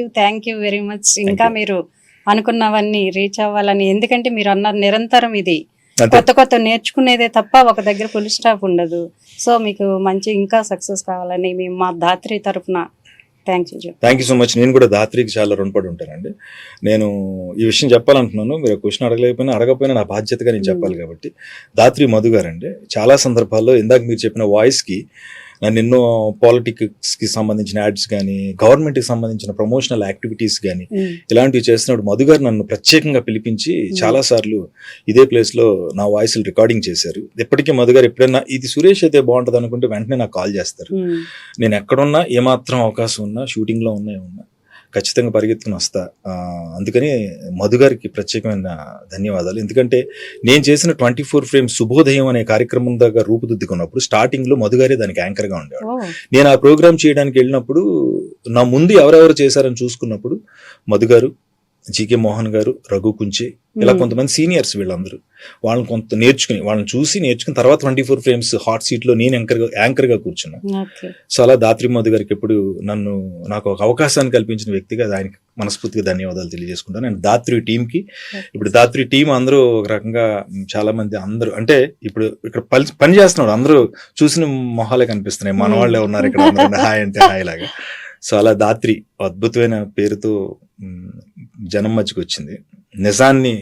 A: you very much. ఇంకా మీరు అనుకున్నవన్నీ రీచ్ అవ్వాలని, ఎందుకంటే మీరు అన్నారు నిరంతరం ఇది కొత్త నేర్చుకునేదే తప్ప ఒక దగ్గర ఫుల్ స్టాప్ ఉండదు. సో మీకు మంచి ఇంకా సక్సెస్ కావాలని మేము మా ధాత్రి తరఫున థ్యాంక్ యూ
B: సో మచ్. నేను కూడా ధాత్రికి చాలా రుణపడి ఉంటానండి. నేను ఈ విషయం చెప్పాలంటున్నాను, మీరు క్వశ్చన్ అడగకపోయినా నా బాధ్యతగా నేను చెప్పాలి కాబట్టి. ధాత్రి మధు గారండి చాలా సందర్భాల్లో ఇందాక మీరు చెప్పిన వాయిస్ కి నన్ను ఎన్నో పాలిటిక్స్ కి సంబంధించిన యాడ్స్ కానీ, గవర్నమెంట్ కి సంబంధించిన ప్రమోషనల్ యాక్టివిటీస్ కానీ ఇలాంటివి చేస్తున్నప్పుడు మధు గారు నన్ను ప్రత్యేకంగా పిలిపించి చాలా సార్లు ఇదే ప్లేస్ లో నా వాయిస్ రికార్డింగ్ చేశారు. ఎప్పటికీ మధు గారు ఎప్పుడైనా ఇది సురేష్ అయితే బాగుంటది అనుకుంటే వెంటనే నాకు కాల్ చేస్తారు. నేను ఎక్కడున్నా ఏమాత్రం అవకాశం ఉన్నా, షూటింగ్ లో ఉన్నా ఖచ్చితంగా పరిగెత్తుకుని వస్తా. అందుకని మధు గారికి ప్రత్యేకమైన ధన్యవాదాలు. ఎందుకంటే నేను చేసిన 24 ఫ్రేమ్ శుభోదయం అనే కార్యక్రమం దగ్గర రూపుదిద్దుకున్నప్పుడు స్టార్టింగ్ లో మధు గారే దానికి యాంకర్ గా ఉండేవాడు. నేను ఆ ప్రోగ్రామ్ చేయడానికి వెళ్ళినప్పుడు నా ముందు ఎవరెవరు చేశారని చూసుకున్నప్పుడు మధు గారు, జీకే మోహన్ గారు, రఘు కుంచే, ఇలా కొంతమంది సీనియర్స్ వీళ్ళందరూ. వాళ్ళని కొంత నేర్చుకుని, వాళ్ళని చూసి నేర్చుకుని తర్వాత 24 ఫ్రేమ్స్ హాట్ సీట్ లో నేను యాంకర్ గా కూర్చున్నా. సో అలా ధాత్రి మధు గారికి ఎప్పుడు నాకు ఒక అవకాశాన్ని కల్పించిన వ్యక్తిగా ఆయనకి మనస్ఫూర్తిగా ధన్యవాదాలు తెలియజేసుకుంటాను. అండ్ ధాత్రి టీమ్ కి, ఇప్పుడు ధాత్రి టీం అందరూ ఒక రకంగా చాలా మంది అందరూ అంటే ఇప్పుడు ఇక్కడ పని చేస్తున్నాడు, అందరూ చూసిన మొహాలే కనిపిస్తున్నాయి, మన వాళ్ళే ఉన్నారు ఇక్కడ హాయ్ అంటే హాయ్ లాగా. సో అలా ధాత్రి అద్భుతమైన పేరుతో జనం మధ్యకి వచ్చింది, నిజాన్ని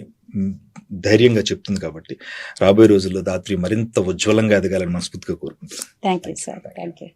B: ధైర్యంగా చెప్తుంది. కాబట్టి రాబోయే రోజుల్లో ధాత్రి మరింత ఉజ్వలంగా ఎదగాలని మనస్ఫూర్తిగా కోరుకుంటున్నాను.
A: Thank you sir, thank you.